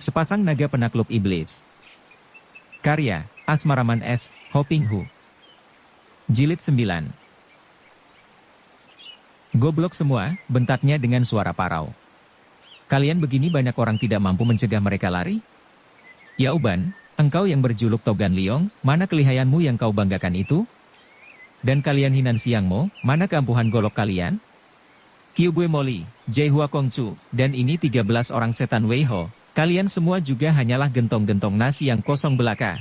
Sepasang Naga Penakluk Iblis. Karya, Asmaraman S. Hoping Hu. Jilid 9. Goblok semua, bentaknya dengan suara parau. Kalian begini banyak orang tidak mampu mencegah mereka lari? Ya Uban, engkau yang berjuluk Togan Liong, mana kelihayanmu yang kau banggakan itu? Dan kalian Hinan Siangmo, mana keampuhan golok kalian? Kyubue Moli, Jaihua Kongcu, dan ini 13 orang setan Weiho. Kalian semua juga hanyalah gentong-gentong nasi yang kosong belaka.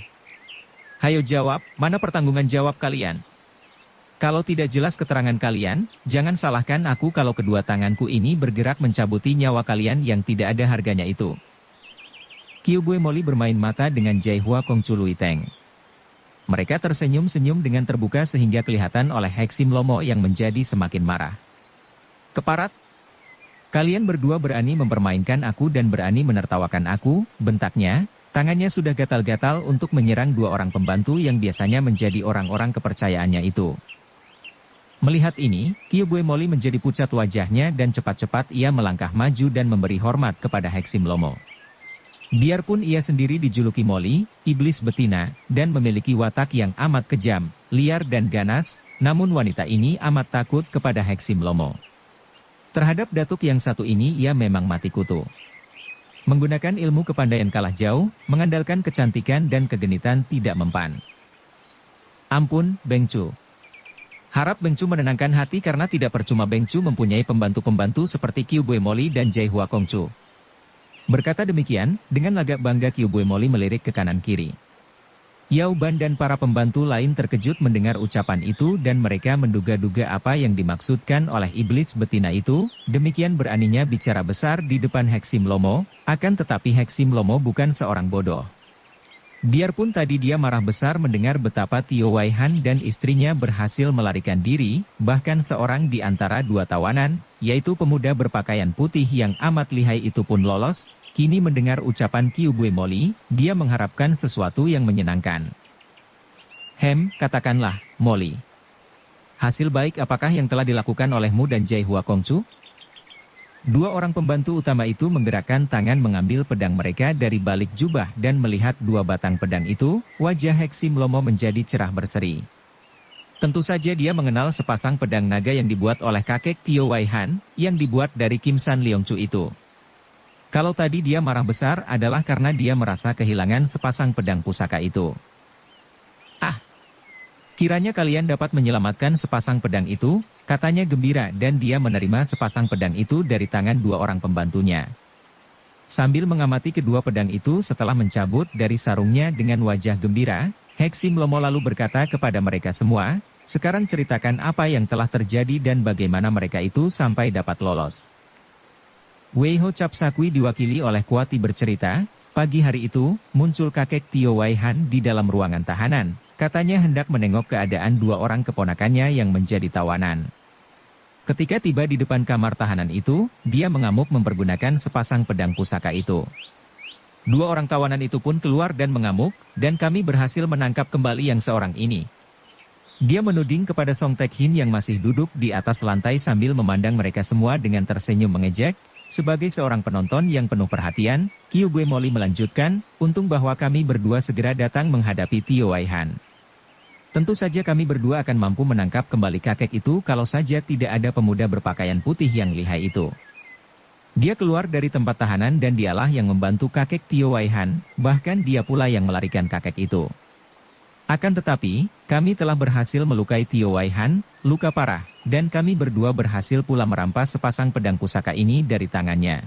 Hayo jawab, mana pertanggungan jawab kalian? Kalau tidak jelas keterangan kalian, jangan salahkan aku kalau kedua tanganku ini bergerak mencabuti nyawa kalian yang tidak ada harganya itu. Kyubue Moli bermain mata dengan Jaihua Kongcu Luiteng. Mereka tersenyum-senyum dengan terbuka sehingga kelihatan oleh Heksim Lomo yang menjadi semakin marah. Keparat! Kalian berdua berani mempermainkan aku dan berani menertawakan aku, bentaknya, tangannya sudah gatal-gatal untuk menyerang dua orang pembantu yang biasanya menjadi orang-orang kepercayaannya itu. Melihat ini, Kyubue Moli menjadi pucat wajahnya dan cepat-cepat ia melangkah maju dan memberi hormat kepada Heksim Lomo. Biarpun ia sendiri dijuluki Moli, iblis betina, dan memiliki watak yang amat kejam, liar dan ganas, namun wanita ini amat takut kepada Heksim Lomo. Terhadap datuk yang satu ini ia memang mati kutu. Menggunakan ilmu kepandaian kalah jauh, mengandalkan kecantikan dan kegenitan tidak mempan. Ampun, Bengcu. Harap Bengcu menenangkan hati karena tidak percuma Bengcu mempunyai pembantu-pembantu seperti Kyubue Moli dan Jaihua Kongcu. Berkata demikian, dengan lagak bangga Kyubue Moli melirik ke kanan kiri. Yao Ban dan para pembantu lain terkejut mendengar ucapan itu dan mereka menduga-duga apa yang dimaksudkan oleh iblis betina itu, demikian beraninya bicara besar di depan Heksim Lomo, akan tetapi Heksim Lomo bukan seorang bodoh. Biarpun tadi dia marah besar mendengar betapa Tio Wai Han dan istrinya berhasil melarikan diri, bahkan seorang di antara dua tawanan, yaitu pemuda berpakaian putih yang amat lihai itu pun lolos. Kini mendengar ucapan Kyubue Moli, dia mengharapkan sesuatu yang menyenangkan. Katakanlah, Moli. Hasil baik apakah yang telah dilakukan olehmu dan Jaihua Kongcu? Dua orang pembantu utama itu menggerakkan tangan mengambil pedang mereka dari balik jubah dan melihat dua batang pedang itu, wajah Heksim Lomo menjadi cerah berseri. Tentu saja dia mengenal sepasang pedang naga yang dibuat oleh kakek Tio Wai Han, yang dibuat dari Kim San Leongcu itu. Kalau tadi dia marah besar adalah karena dia merasa kehilangan sepasang pedang pusaka itu. Kiranya kalian dapat menyelamatkan sepasang pedang itu, katanya gembira dan dia menerima sepasang pedang itu dari tangan dua orang pembantunya. Sambil mengamati kedua pedang itu setelah mencabut dari sarungnya dengan wajah gembira, Heksim Lomo lalu berkata kepada mereka semua, sekarang ceritakan apa yang telah terjadi dan bagaimana mereka itu sampai dapat lolos. Weiho Capsakui diwakili oleh Kuati bercerita, pagi hari itu, muncul kakek Tio Wai Han di dalam ruangan tahanan, katanya hendak menengok keadaan dua orang keponakannya yang menjadi tawanan. Ketika tiba di depan kamar tahanan itu, dia mengamuk mempergunakan sepasang pedang pusaka itu. Dua orang tawanan itu pun keluar dan mengamuk, dan kami berhasil menangkap kembali yang seorang ini. Dia menuding kepada Song Tek Hin yang masih duduk di atas lantai sambil memandang mereka semua dengan tersenyum mengejek. Sebagai seorang penonton yang penuh perhatian, Kyubue Moli melanjutkan, untung bahwa kami berdua segera datang menghadapi Tio Wai Han. Tentu saja kami berdua akan mampu menangkap kembali kakek itu kalau saja tidak ada pemuda berpakaian putih yang lihai itu. Dia keluar dari tempat tahanan dan dialah yang membantu kakek Tio Wai Han, bahkan dia pula yang melarikan kakek itu. Akan tetapi, kami telah berhasil melukai Tio Wai Han, luka parah, dan kami berdua berhasil pula merampas sepasang pedang pusaka ini dari tangannya.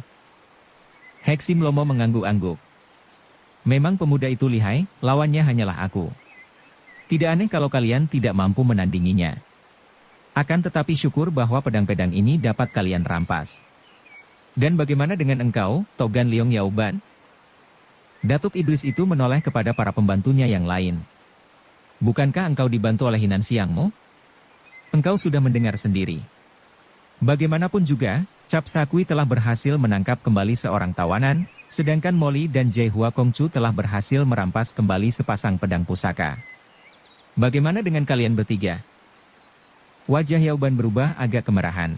Heksim Lomo mengangguk-angguk. Memang pemuda itu lihai, lawannya hanyalah aku. Tidak aneh kalau kalian tidak mampu menandinginya. Akan tetapi syukur bahwa pedang-pedang ini dapat kalian rampas. Dan bagaimana dengan engkau, Togan Liong Yao Ban? Datuk Iblis itu menoleh kepada para pembantunya yang lain. Bukankah engkau dibantu oleh Hinan Siangmo? Engkau sudah mendengar sendiri. Bagaimanapun juga, Capsakui telah berhasil menangkap kembali seorang tawanan, sedangkan Moli dan Jaihua Kongcu telah berhasil merampas kembali sepasang pedang pusaka. Bagaimana dengan kalian bertiga? Wajah Yao Ban berubah agak kemerahan.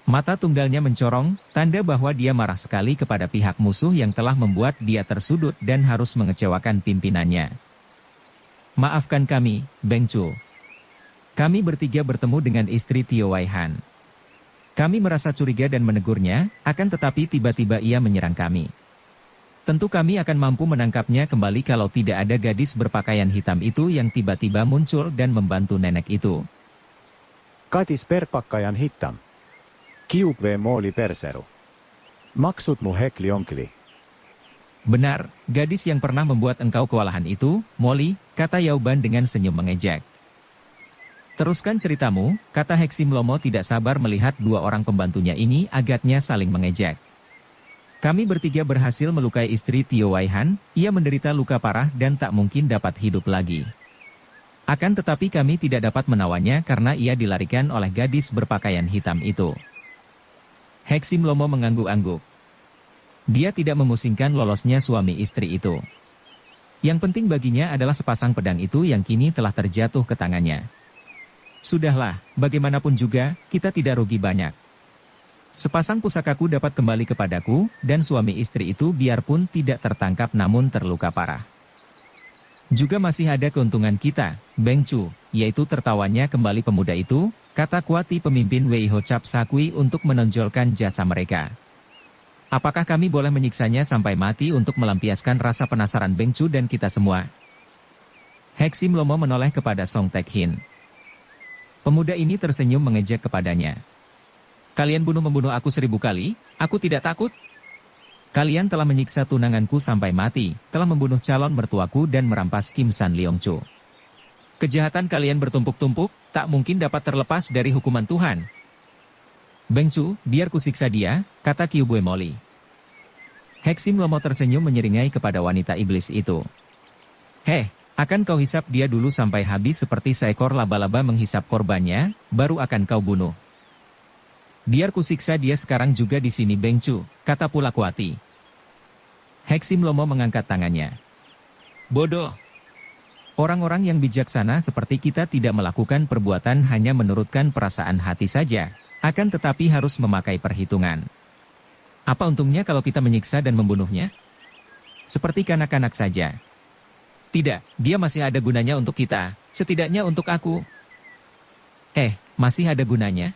Mata tunggalnya mencorong, tanda bahwa dia marah sekali kepada pihak musuh yang telah membuat dia tersudut dan harus mengecewakan pimpinannya. Maafkan kami, Beng Chu. Kami bertiga bertemu dengan istri Tio Wai Han. Kami merasa curiga dan menegurnya, akan tetapi tiba-tiba ia menyerang kami. Tentu kami akan mampu menangkapnya kembali kalau tidak ada gadis berpakaian hitam itu yang tiba-tiba muncul dan membantu nenek itu. Gadis berpakaian hitam. Kiukve Moli Perseru. Maksudmu Hekli Onkli. Benar, gadis yang pernah membuat engkau kewalahan itu, Molly, kata Yauban dengan senyum mengejek. Teruskan ceritamu, kata Heksim Lomo tidak sabar melihat dua orang pembantunya ini agaknya saling mengejek. Kami bertiga berhasil melukai istri Tio Wai Han, ia menderita luka parah dan tak mungkin dapat hidup lagi. Akan tetapi kami tidak dapat menawannya karena ia dilarikan oleh gadis berpakaian hitam itu. Heksim Lomo mengangguk-angguk. Dia tidak memusingkan lolosnya suami istri itu. Yang penting baginya adalah sepasang pedang itu yang kini telah terjatuh ke tangannya. Sudahlah, bagaimanapun juga, kita tidak rugi banyak. Sepasang pusakaku dapat kembali kepadaku, dan suami istri itu biarpun tidak tertangkap namun terluka parah. Juga masih ada keuntungan kita, Beng Chu, yaitu tertawanya kembali pemuda itu, kata Kuati pemimpin Wei Ho Cap Sakui untuk menonjolkan jasa mereka. Apakah kami boleh menyiksanya sampai mati untuk melampiaskan rasa penasaran Beng Chu dan kita semua? Heksim Lomo menoleh kepada Song Tek Hin. Pemuda ini tersenyum mengejek kepadanya. Kalian membunuh aku 1000 kali, aku tidak takut. Kalian telah menyiksa tunanganku sampai mati, telah membunuh calon mertuaku dan merampas Kim San Leong Chu. Kejahatan kalian bertumpuk-tumpuk, tak mungkin dapat terlepas dari hukuman Tuhan. Beng Chu, biar kusiksa dia, kata Kyubue Molly. Heksim Lomo tersenyum menyeringai kepada wanita iblis itu. Heh, akan kau hisap dia dulu sampai habis seperti seekor laba-laba menghisap korbannya, baru akan kau bunuh. Biar kusiksa dia sekarang juga di sini Beng Chu, kata pula Kuati. Heksim Lomo mengangkat tangannya. Bodoh. Orang-orang yang bijaksana seperti kita tidak melakukan perbuatan hanya menurutkan perasaan hati saja, akan tetapi harus memakai perhitungan. Apa untungnya kalau kita menyiksa dan membunuhnya? Seperti kanak-kanak saja. Tidak, dia masih ada gunanya untuk kita, setidaknya untuk aku. Masih ada gunanya?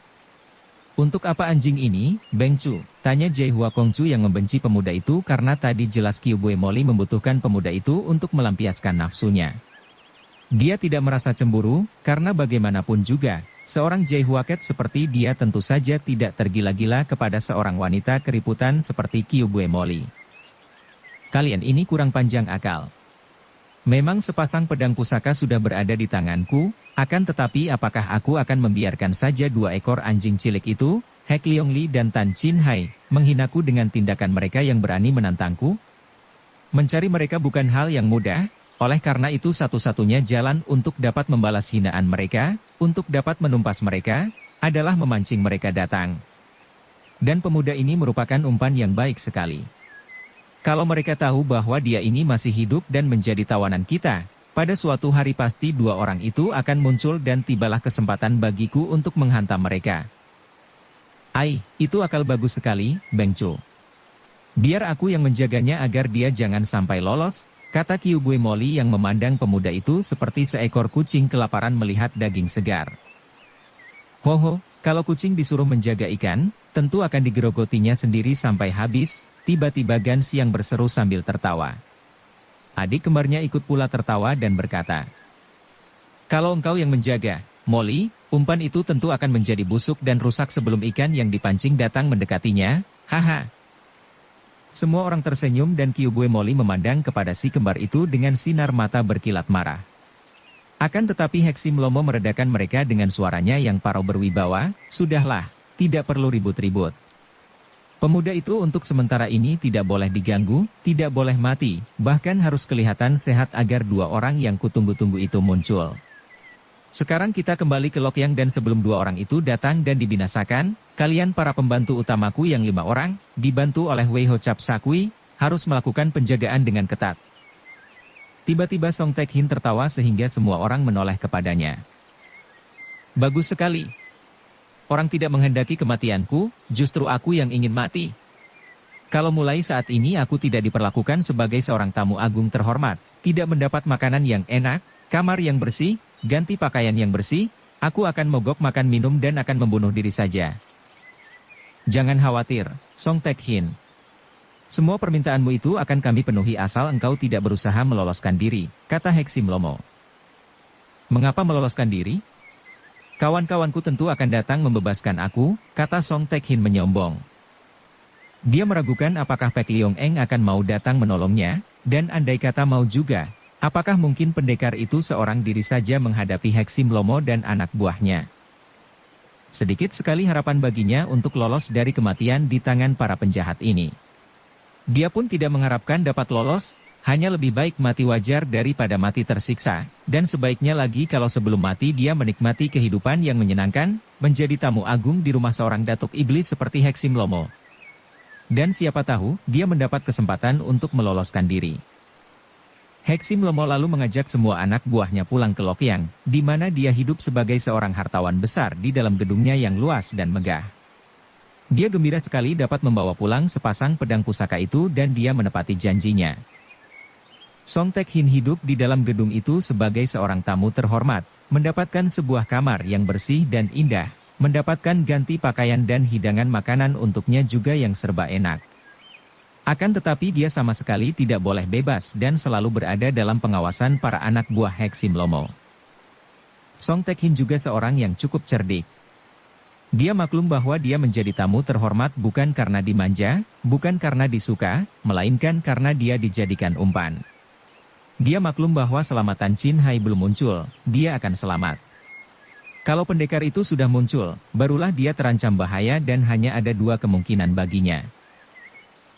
Untuk apa anjing ini, Beng Chu? Tanya Jai Hua Kongcu yang membenci pemuda itu karena tadi jelas Kyubue Molly membutuhkan pemuda itu untuk melampiaskan nafsunya. Dia tidak merasa cemburu, karena bagaimanapun juga, seorang Jai Hua Ket seperti dia tentu saja tidak tergila-gila kepada seorang wanita keriputan seperti Kyubue Molly. Kalian ini kurang panjang akal. Memang sepasang pedang pusaka sudah berada di tanganku, akan tetapi apakah aku akan membiarkan saja 2 ekor anjing cilik itu, Hek Liong Li dan Tan Chin Hai, menghinaku dengan tindakan mereka yang berani menantangku? Mencari mereka bukan hal yang mudah, oleh karena itu satu-satunya jalan untuk dapat membalas hinaan mereka, untuk dapat menumpas mereka, adalah memancing mereka datang. Dan pemuda ini merupakan umpan yang baik sekali. Kalau mereka tahu bahwa dia ini masih hidup dan menjadi tawanan kita, pada suatu hari pasti 2 orang itu akan muncul dan tibalah kesempatan bagiku untuk menghantam mereka. Itu akal bagus sekali, Beng Chu. Biar aku yang menjaganya agar dia jangan sampai lolos, kata Kyubue Molly yang memandang pemuda itu seperti seekor kucing kelaparan melihat daging segar. Hoho, kalau kucing disuruh menjaga ikan, tentu akan digerogotinya sendiri sampai habis. Tiba-tiba Gans yang berseru sambil tertawa. Adik kembarnya ikut pula tertawa dan berkata, kalau engkau yang menjaga, Molly, umpan itu tentu akan menjadi busuk dan rusak sebelum ikan yang dipancing datang mendekatinya, haha. Semua orang tersenyum dan Kyubue Molly memandang kepada si kembar itu dengan sinar mata berkilat marah. Akan tetapi Heksim Lomo meredakan mereka dengan suaranya yang parau berwibawa, sudahlah, tidak perlu ribut-ribut. Pemuda itu untuk sementara ini tidak boleh diganggu, tidak boleh mati, bahkan harus kelihatan sehat agar 2 orang yang kutunggu-tunggu itu muncul. Sekarang kita kembali ke Lok Yang dan sebelum 2 orang itu datang dan dibinasakan, kalian para pembantu utamaku yang 5 orang, dibantu oleh Wei Ho Cap Sakui, harus melakukan penjagaan dengan ketat. Tiba-tiba Song Tek Hin tertawa sehingga semua orang menoleh kepadanya. Bagus sekali. Orang tidak menghendaki kematianku, justru aku yang ingin mati. Kalau mulai saat ini aku tidak diperlakukan sebagai seorang tamu agung terhormat, tidak mendapat makanan yang enak, kamar yang bersih, ganti pakaian yang bersih, aku akan mogok makan minum dan akan membunuh diri saja. Jangan khawatir, Song Taek-hin. Semua permintaanmu itu akan kami penuhi asal engkau tidak berusaha meloloskan diri, kata Heksim Lomo. Mengapa meloloskan diri? Kawan-kawanku tentu akan datang membebaskan aku, kata Song Taek-hin menyombong. Dia meragukan apakah Pek Liong Eng akan mau datang menolongnya, dan andai kata mau juga, apakah mungkin pendekar itu seorang diri saja menghadapi Heksim Lomo dan anak buahnya. Sedikit sekali harapan baginya untuk lolos dari kematian di tangan para penjahat ini. Dia pun tidak mengharapkan dapat lolos, hanya lebih baik mati wajar daripada mati tersiksa, dan sebaiknya lagi kalau sebelum mati dia menikmati kehidupan yang menyenangkan, menjadi tamu agung di rumah seorang datuk iblis seperti Heksim Lomo. Dan siapa tahu, dia mendapat kesempatan untuk meloloskan diri. Heksim Lomo lalu mengajak semua anak buahnya pulang ke Lokyang, di mana dia hidup sebagai seorang hartawan besar di dalam gedungnya yang luas dan megah. Dia gembira sekali dapat membawa pulang sepasang pedang pusaka itu dan dia menepati janjinya. Song Taek-hin hidup di dalam gedung itu sebagai seorang tamu terhormat, mendapatkan sebuah kamar yang bersih dan indah, mendapatkan ganti pakaian dan hidangan makanan untuknya juga yang serba enak. Akan tetapi dia sama sekali tidak boleh bebas dan selalu berada dalam pengawasan para anak buah Heksim Lomo. Song Taek-hin juga seorang yang cukup cerdik. Dia maklum bahwa dia menjadi tamu terhormat bukan karena dimanja, bukan karena disuka, melainkan karena dia dijadikan umpan. Dia maklum bahwa selamatan Chin Hai belum muncul, dia akan selamat. Kalau pendekar itu sudah muncul, barulah dia terancam bahaya dan hanya ada dua kemungkinan baginya.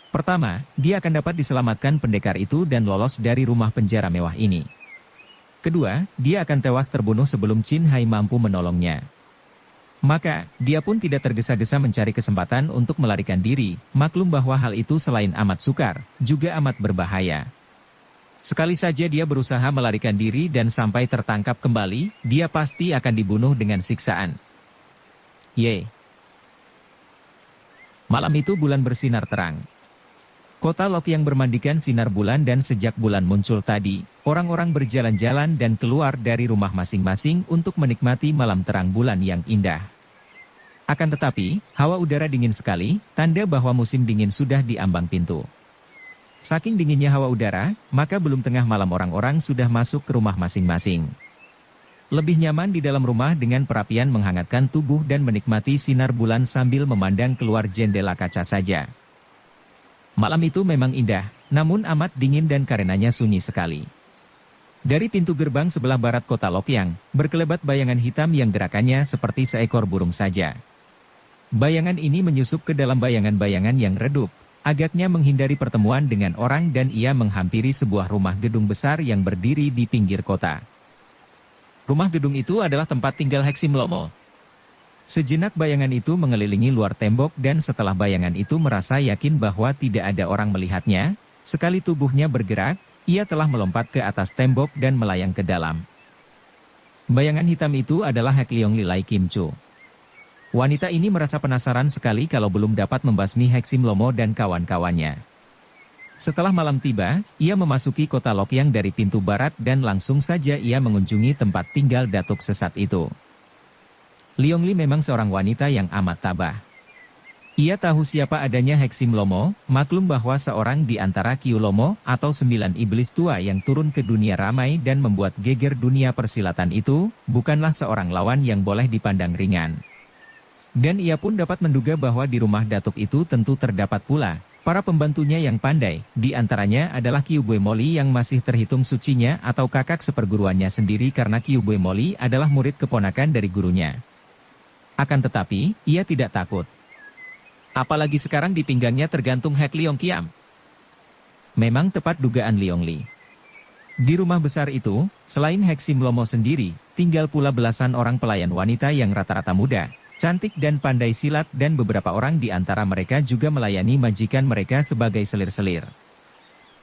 Pertama, dia akan dapat diselamatkan pendekar itu dan lolos dari rumah penjara mewah ini. Kedua, dia akan tewas terbunuh sebelum Chin Hai mampu menolongnya. Maka, dia pun tidak tergesa-gesa mencari kesempatan untuk melarikan diri, maklum bahwa hal itu selain amat sukar, juga amat berbahaya. Sekali saja dia berusaha melarikan diri dan sampai tertangkap kembali, dia pasti akan dibunuh dengan siksaan. Ye. Malam itu bulan bersinar terang. Kota Lokyang bermandikan sinar bulan dan sejak bulan muncul tadi, orang-orang berjalan-jalan dan keluar dari rumah masing-masing untuk menikmati malam terang bulan yang indah. Akan tetapi, hawa udara dingin sekali, tanda bahwa musim dingin sudah di ambang pintu. Saking dinginnya hawa udara, maka belum tengah malam orang-orang sudah masuk ke rumah masing-masing. Lebih nyaman di dalam rumah dengan perapian menghangatkan tubuh dan menikmati sinar bulan sambil memandang keluar jendela kaca saja. Malam itu memang indah, namun amat dingin dan karenanya sunyi sekali. Dari pintu gerbang sebelah barat kota Lokyang, berkelebat bayangan hitam yang gerakannya seperti seekor burung saja. Bayangan ini menyusup ke dalam bayangan-bayangan yang redup. Agaknya menghindari pertemuan dengan orang dan ia menghampiri sebuah rumah gedung besar yang berdiri di pinggir kota. Rumah gedung itu adalah tempat tinggal Heksim Lomo. Sejenak bayangan itu mengelilingi luar tembok dan setelah bayangan itu merasa yakin bahwa tidak ada orang melihatnya, sekali tubuhnya bergerak, ia telah melompat ke atas tembok dan melayang ke dalam. Bayangan hitam itu adalah Hek Leong Lilai Kim Chu. Wanita ini merasa penasaran sekali kalau belum dapat membasmi Heksim Lomo dan kawan-kawannya. Setelah malam tiba, ia memasuki kota Lokyang dari pintu barat dan langsung saja ia mengunjungi tempat tinggal datuk sesat itu. Liong Li memang seorang wanita yang amat tabah. Ia tahu siapa adanya Heksim Lomo, maklum bahwa seorang di antara Kiu Lomo atau 9 iblis tua yang turun ke dunia ramai dan membuat geger dunia persilatan itu, bukanlah seorang lawan yang boleh dipandang ringan. Dan ia pun dapat menduga bahwa di rumah datuk itu tentu terdapat pula para pembantunya yang pandai, di antaranya adalah Kiu Bue Moli yang masih terhitung sucinya atau kakak seperguruannya sendiri karena Kiu Bue Moli adalah murid keponakan dari gurunya. Akan tetapi, ia tidak takut. Apalagi sekarang di pinggangnya tergantung Hek Leong Kiam. Memang tepat dugaan Liong Li. Di rumah besar itu, selain Heksim Lomo sendiri, tinggal pula belasan orang pelayan wanita yang rata-rata muda, cantik dan pandai silat dan beberapa orang di antara mereka juga melayani majikan mereka sebagai selir-selir.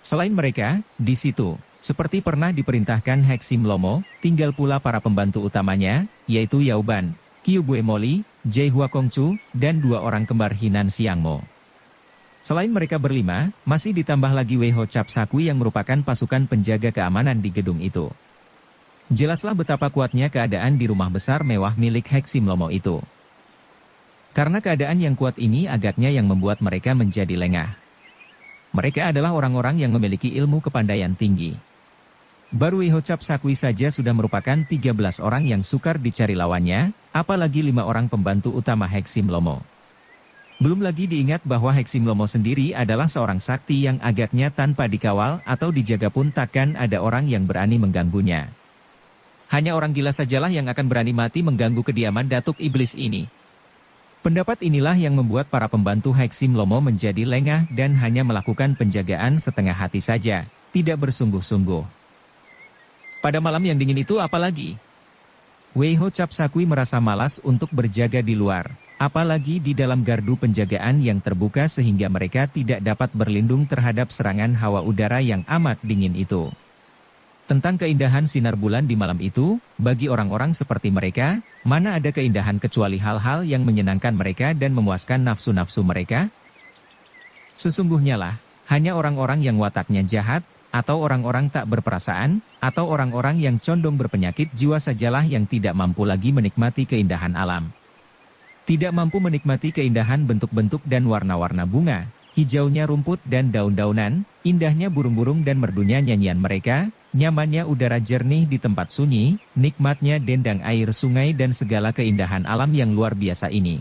Selain mereka, di situ, seperti pernah diperintahkan Heksim Lomo, tinggal pula para pembantu utamanya, yaitu Yauban, Qiu Buemoli, Jai Hua Kongcu, dan 2 orang kembar Hinan Xiangmo. Selain mereka berlima, masih ditambah lagi Wei Ho Cap Sakui yang merupakan pasukan penjaga keamanan di gedung itu. Jelaslah betapa kuatnya keadaan di rumah besar mewah milik Heksim Lomo itu. Karena keadaan yang kuat ini agaknya yang membuat mereka menjadi lengah. Mereka adalah orang-orang yang memiliki ilmu kepandaian tinggi. Baru Wei Ho Cap Sakui saja sudah merupakan 13 orang yang sukar dicari lawannya, apalagi 5 orang pembantu utama Heksim Lomo. Belum lagi diingat bahwa Heksim Lomo sendiri adalah seorang sakti yang agaknya tanpa dikawal atau dijaga pun takkan ada orang yang berani mengganggunya. Hanya orang gila sajalah yang akan berani mati mengganggu kediaman Datuk Iblis ini. Pendapat inilah yang membuat para pembantu Heksim Lomo menjadi lengah dan hanya melakukan penjagaan setengah hati saja, tidak bersungguh-sungguh. Pada malam yang dingin itu apalagi? Wei Ho Cap Sakui merasa malas untuk berjaga di luar, apalagi di dalam gardu penjagaan yang terbuka sehingga mereka tidak dapat berlindung terhadap serangan hawa udara yang amat dingin itu. Tentang keindahan sinar bulan di malam itu, bagi orang-orang seperti mereka, mana ada keindahan kecuali hal-hal yang menyenangkan mereka dan memuaskan nafsu-nafsu mereka? Sesungguhnya lah, hanya orang-orang yang wataknya jahat, atau orang-orang tak berperasaan, atau orang-orang yang condong berpenyakit jiwa sajalah yang tidak mampu lagi menikmati keindahan alam. Tidak mampu menikmati keindahan bentuk-bentuk dan warna-warna bunga, hijaunya rumput dan daun-daunan, indahnya burung-burung dan merdunya nyanyian mereka, nyamannya udara jernih di tempat sunyi, nikmatnya dendang air sungai dan segala keindahan alam yang luar biasa ini.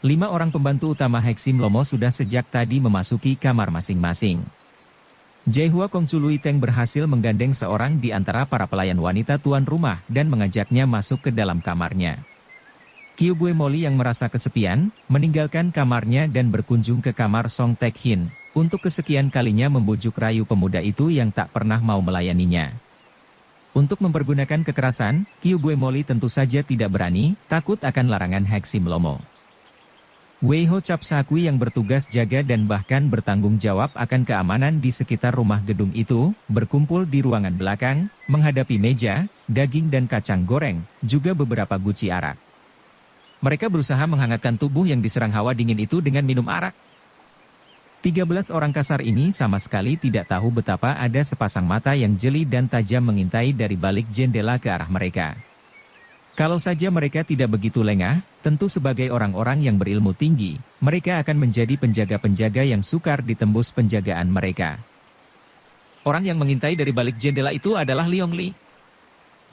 5 orang pembantu utama Heksim Lomo sudah sejak tadi memasuki kamar masing-masing. Jai Hua Kongcu Lui Teng berhasil menggandeng seorang di antara para pelayan wanita tuan rumah dan mengajaknya masuk ke dalam kamarnya. Qiu Buemoli yang merasa kesepian, meninggalkan kamarnya dan berkunjung ke kamar Song Tek Hin, untuk kesekian kalinya membujuk rayu pemuda itu yang tak pernah mau melayaninya. Untuk mempergunakan kekerasan, Qiu Buemoli tentu saja tidak berani, takut akan larangan Heksim Lomo. Wei Ho Cap Sakui yang bertugas jaga dan bahkan bertanggung jawab akan keamanan di sekitar rumah gedung itu, berkumpul di ruangan belakang, menghadapi meja, daging dan kacang goreng, juga beberapa guci arak. Mereka berusaha menghangatkan tubuh yang diserang hawa dingin itu dengan minum arak. 13 orang kasar ini sama sekali tidak tahu betapa ada sepasang mata yang jeli dan tajam mengintai dari balik jendela ke arah mereka. Kalau saja mereka tidak begitu lengah, tentu sebagai orang-orang yang berilmu tinggi, mereka akan menjadi penjaga-penjaga yang sukar ditembus penjagaan mereka. Orang yang mengintai dari balik jendela itu adalah Liong Li.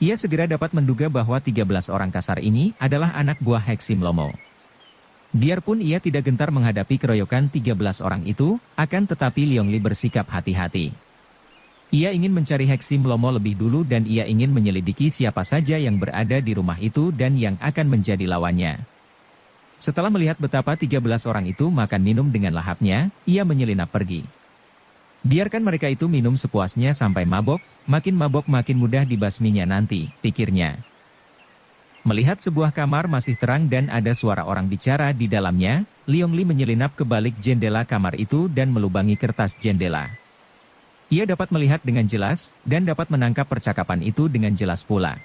Ia segera dapat menduga bahwa 13 orang kasar ini adalah anak buah Heksim Lomo. Biarpun ia tidak gentar menghadapi keroyokan 13 orang itu, akan tetapi Liong Li bersikap hati-hati. Ia ingin mencari Heksim Lomo lebih dulu dan ia ingin menyelidiki siapa saja yang berada di rumah itu dan yang akan menjadi lawannya. Setelah melihat betapa 13 orang itu makan minum dengan lahapnya, ia menyelinap pergi. Biarkan mereka itu minum sepuasnya sampai mabok makin mudah dibasminya nanti, pikirnya. Melihat sebuah kamar masih terang dan ada suara orang bicara di dalamnya, Liong Li menyelinap ke balik jendela kamar itu dan melubangi kertas jendela. Ia dapat melihat dengan jelas, dan dapat menangkap percakapan itu dengan jelas pula.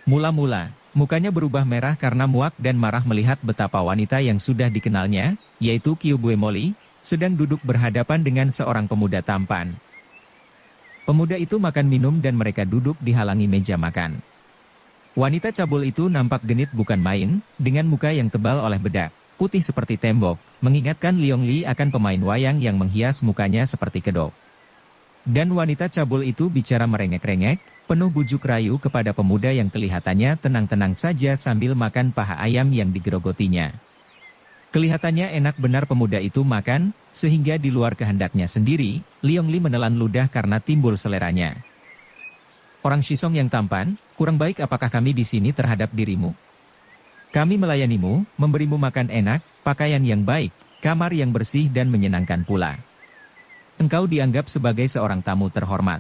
Mula-mula, mukanya berubah merah karena muak dan marah melihat betapa wanita yang sudah dikenalnya, yaitu Qiu Buemoli, sedang duduk berhadapan dengan seorang pemuda tampan. Pemuda itu makan minum dan mereka duduk dihalangi meja makan. Wanita cabul itu nampak genit bukan main, dengan muka yang tebal oleh bedak, putih seperti tembok, mengingatkan Liong Li akan pemain wayang yang menghias mukanya seperti kedok. Dan wanita cabul itu bicara merengek-rengek, penuh bujuk rayu kepada pemuda yang kelihatannya tenang-tenang saja sambil makan paha ayam yang digerogotinya. Kelihatannya enak benar pemuda itu makan, sehingga di luar kehendaknya sendiri, Liong Li menelan ludah karena timbul seleranya. Orang Shisong yang tampan, kurang baik apakah kami di sini terhadap dirimu? Kami melayanimu, memberimu makan enak, pakaian yang baik, kamar yang bersih dan menyenangkan pula. Engkau dianggap sebagai seorang tamu terhormat.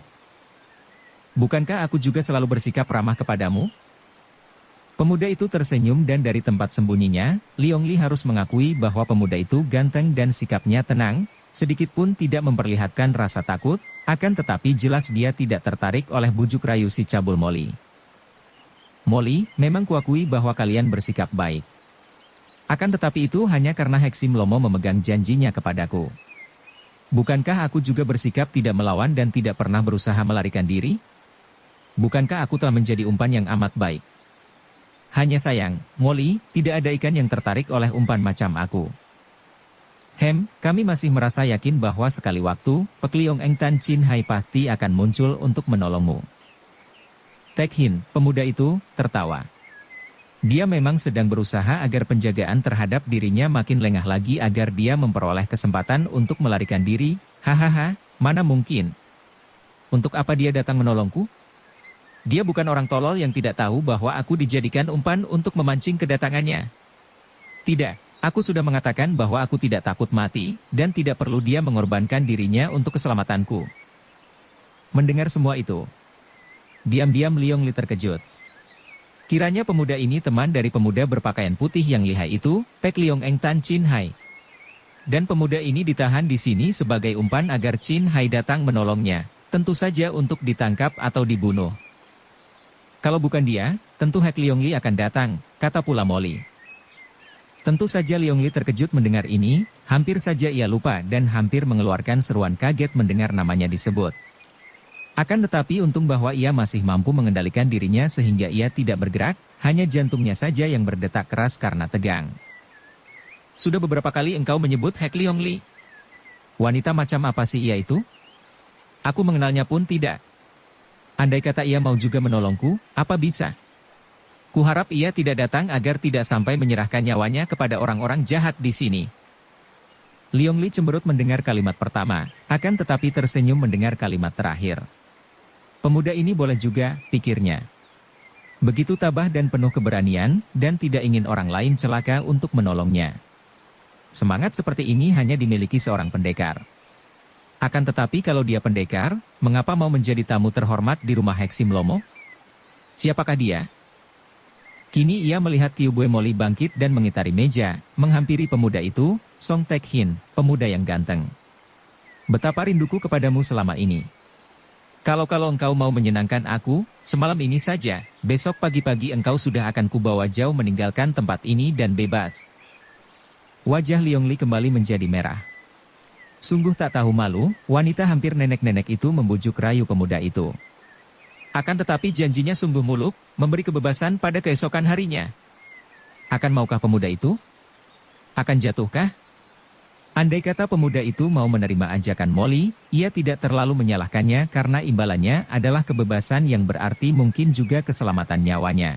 Bukankah aku juga selalu bersikap ramah kepadamu? Pemuda itu tersenyum dan dari tempat sembunyinya, Liong Li harus mengakui bahwa pemuda itu ganteng dan sikapnya tenang, sedikit pun tidak memperlihatkan rasa takut, akan tetapi jelas dia tidak tertarik oleh bujuk rayu si cabul moli. Molly, memang kuakui bahwa kalian bersikap baik. Akan tetapi itu hanya karena Heksim Lomo memegang janjinya kepadaku. Bukankah aku juga bersikap tidak melawan dan tidak pernah berusaha melarikan diri? Bukankah aku telah menjadi umpan yang amat baik? Hanya sayang, Molly, tidak ada ikan yang tertarik oleh umpan macam aku. Kami masih merasa yakin bahwa sekali waktu, Pekliong Eng Tan Chin Hai pasti akan muncul untuk menolongmu. Tek Hin, pemuda itu, tertawa. Dia memang sedang berusaha agar penjagaan terhadap dirinya makin lengah lagi agar dia memperoleh kesempatan untuk melarikan diri. Hahaha, mana mungkin. Untuk apa dia datang menolongku? Dia bukan orang tolol yang tidak tahu bahwa aku dijadikan umpan untuk memancing kedatangannya. Tidak, aku sudah mengatakan bahwa aku tidak takut mati, dan tidak perlu dia mengorbankan dirinya untuk keselamatanku. Mendengar semua itu, diam-diam Liong Li terkejut. Kiranya pemuda ini teman dari pemuda berpakaian putih yang lihai itu, Pekliong Eng Tan Chin Hai. Dan pemuda ini ditahan di sini sebagai umpan agar Chin Hai datang menolongnya, tentu saja untuk ditangkap atau dibunuh. Kalau bukan dia, tentu Hek Liong Li akan datang, kata pula Molly. Tentu saja Liong Li terkejut mendengar ini, hampir saja ia lupa dan hampir mengeluarkan seruan kaget mendengar namanya disebut. Akan tetapi untung bahwa ia masih mampu mengendalikan dirinya sehingga ia tidak bergerak, hanya jantungnya saja yang berdetak keras karena tegang. Sudah beberapa kali engkau menyebut Hek Liong Li. Wanita macam apa sih ia itu? Aku mengenalnya pun tidak. Andai kata ia mau juga menolongku, apa bisa? Kuharap ia tidak datang agar tidak sampai menyerahkan nyawanya kepada orang-orang jahat di sini. Liong Li cemberut mendengar kalimat pertama, akan tetapi tersenyum mendengar kalimat terakhir. Pemuda ini boleh juga, pikirnya. Begitu tabah dan penuh keberanian, dan tidak ingin orang lain celaka untuk menolongnya. Semangat seperti ini hanya dimiliki seorang pendekar. Akan tetapi kalau dia pendekar, mengapa mau menjadi tamu terhormat di rumah Heksim Lomo? Siapakah dia? Kini ia melihat Kyubue Molly bangkit dan mengitari meja, menghampiri pemuda itu, Song Tek Hin, pemuda yang ganteng. Betapa rinduku kepadamu selama ini. Kalau engkau mau menyenangkan aku, semalam ini saja, besok pagi-pagi engkau sudah akan kubawa jauh meninggalkan tempat ini dan bebas. Wajah Liong Li kembali menjadi merah. Sungguh tak tahu malu, wanita hampir nenek-nenek itu membujuk rayu pemuda itu. Akan tetapi janjinya sungguh muluk, memberi kebebasan pada keesokan harinya. Akan maukah pemuda itu? Akan jatuhkah? Andai kata pemuda itu mau menerima ajakan Molly, ia tidak terlalu menyalahkannya karena imbalannya adalah kebebasan yang berarti mungkin juga keselamatan nyawanya.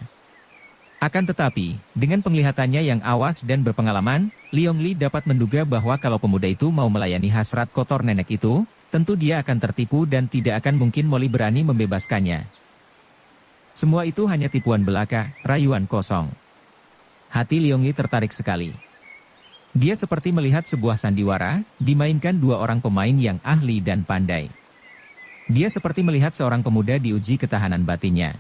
Akan tetapi, dengan penglihatannya yang awas dan berpengalaman, Liong Li dapat menduga bahwa kalau pemuda itu mau melayani hasrat kotor nenek itu, tentu dia akan tertipu dan tidak akan mungkin Molly berani membebaskannya. Semua itu hanya tipuan belaka, rayuan kosong. Hati Liong Li tertarik sekali. Dia seperti melihat sebuah sandiwara, dimainkan dua orang pemain yang ahli dan pandai. Dia seperti melihat seorang pemuda diuji ketahanan batinnya.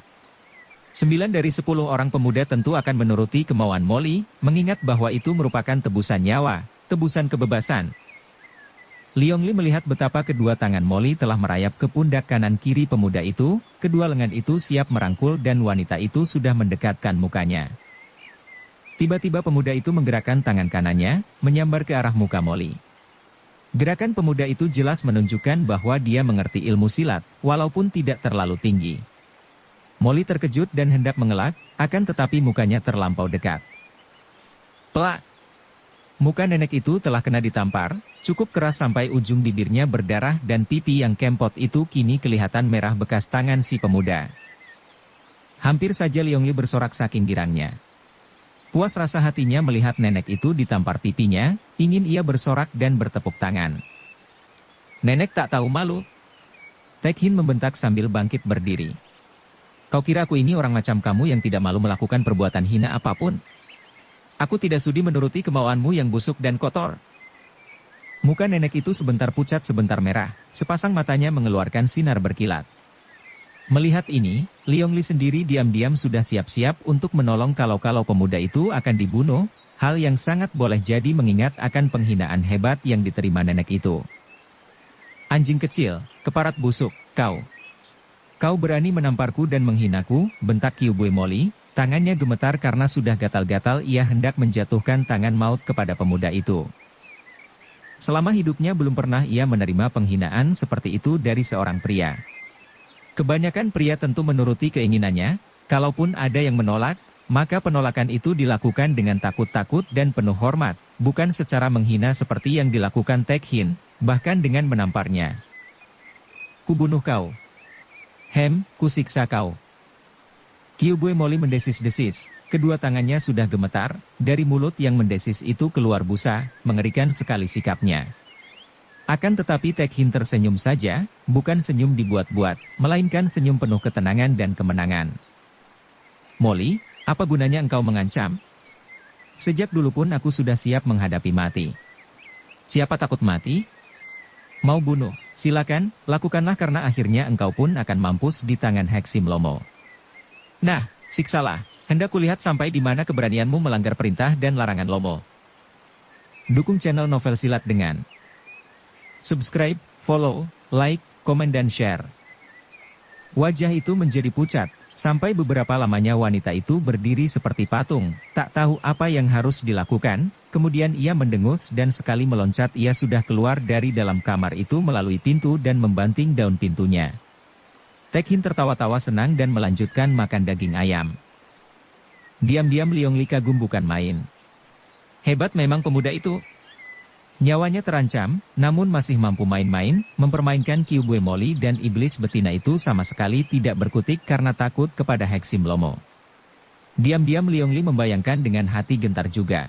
9 dari 10 orang pemuda tentu akan menuruti kemauan Molly, mengingat bahwa itu merupakan tebusan nyawa, tebusan kebebasan. Liong Li melihat betapa kedua tangan Molly telah merayap ke pundak kanan kiri pemuda itu, kedua lengan itu siap merangkul dan wanita itu sudah mendekatkan mukanya. Tiba-tiba pemuda itu menggerakkan tangan kanannya, menyambar ke arah muka Molly. Gerakan pemuda itu jelas menunjukkan bahwa dia mengerti ilmu silat, walaupun tidak terlalu tinggi. Molly terkejut dan hendak mengelak, akan tetapi mukanya terlampau dekat. Plak! Muka nenek itu telah kena ditampar, cukup keras sampai ujung bibirnya berdarah dan pipi yang kempot itu kini kelihatan merah bekas tangan si pemuda. Hampir saja Liong Li bersorak saking girangnya. Puas rasa hatinya melihat nenek itu ditampar pipinya, ingin ia bersorak dan bertepuk tangan. Nenek tak tahu malu. Tek Hin membentak sambil bangkit berdiri. Kau kira aku ini orang macam kamu yang tidak malu melakukan perbuatan hina apapun? Aku tidak sudi menuruti kemauanmu yang busuk dan kotor. Muka nenek itu sebentar pucat sebentar merah, sepasang matanya mengeluarkan sinar berkilat. Melihat ini, Liong Li sendiri diam-diam sudah siap-siap untuk menolong kalau pemuda itu akan dibunuh, hal yang sangat boleh jadi mengingat akan penghinaan hebat yang diterima nenek itu. Anjing kecil, keparat busuk, kau. Kau berani menamparku dan menghinaku, bentak Kyubue Molly, Tangannya gemetar karena sudah gatal-gatal ia hendak menjatuhkan tangan maut kepada pemuda itu. Selama hidupnya belum pernah ia menerima penghinaan seperti itu dari seorang pria. Kebanyakan pria tentu menuruti keinginannya, kalaupun ada yang menolak, maka penolakan itu dilakukan dengan takut-takut dan penuh hormat, bukan secara menghina seperti yang dilakukan Tek Hin, bahkan dengan menamparnya. Kubunuh kau. Kusiksa kau. Kyubue Moli mendesis-desis, kedua tangannya sudah gemetar, dari mulut yang mendesis itu keluar busa, mengerikan sekali sikapnya. Akan tetapi Tek Hin tersenyum saja, bukan senyum dibuat-buat, melainkan senyum penuh ketenangan dan kemenangan. Moli, apa gunanya engkau mengancam? Sejak dulu pun aku sudah siap menghadapi mati. Siapa takut mati? Mau bunuh, silakan, lakukanlah karena akhirnya engkau pun akan mampus di tangan Heksim Lomo. Nah, siksalah, hendak kulihat sampai di mana keberanianmu melanggar perintah dan larangan Lomo. Dukung channel Novel Silat dengan subscribe, follow, like, komen dan share. Wajah itu menjadi pucat. Sampai beberapa lamanya wanita itu berdiri seperti patung, tak tahu apa yang harus dilakukan, kemudian ia mendengus dan sekali meloncat ia sudah keluar dari dalam kamar itu melalui pintu dan membanting daun pintunya. Tek Hin tertawa-tawa senang dan melanjutkan makan daging ayam. Diam-diam Liong Li kagum bukan main. Hebat memang pemuda itu. Nyawanya terancam, namun masih mampu main-main, mempermainkan Kyubue Moli dan iblis betina itu sama sekali tidak berkutik karena takut kepada Heksim Lomo. Diam-diam Liong Li membayangkan dengan hati gentar juga.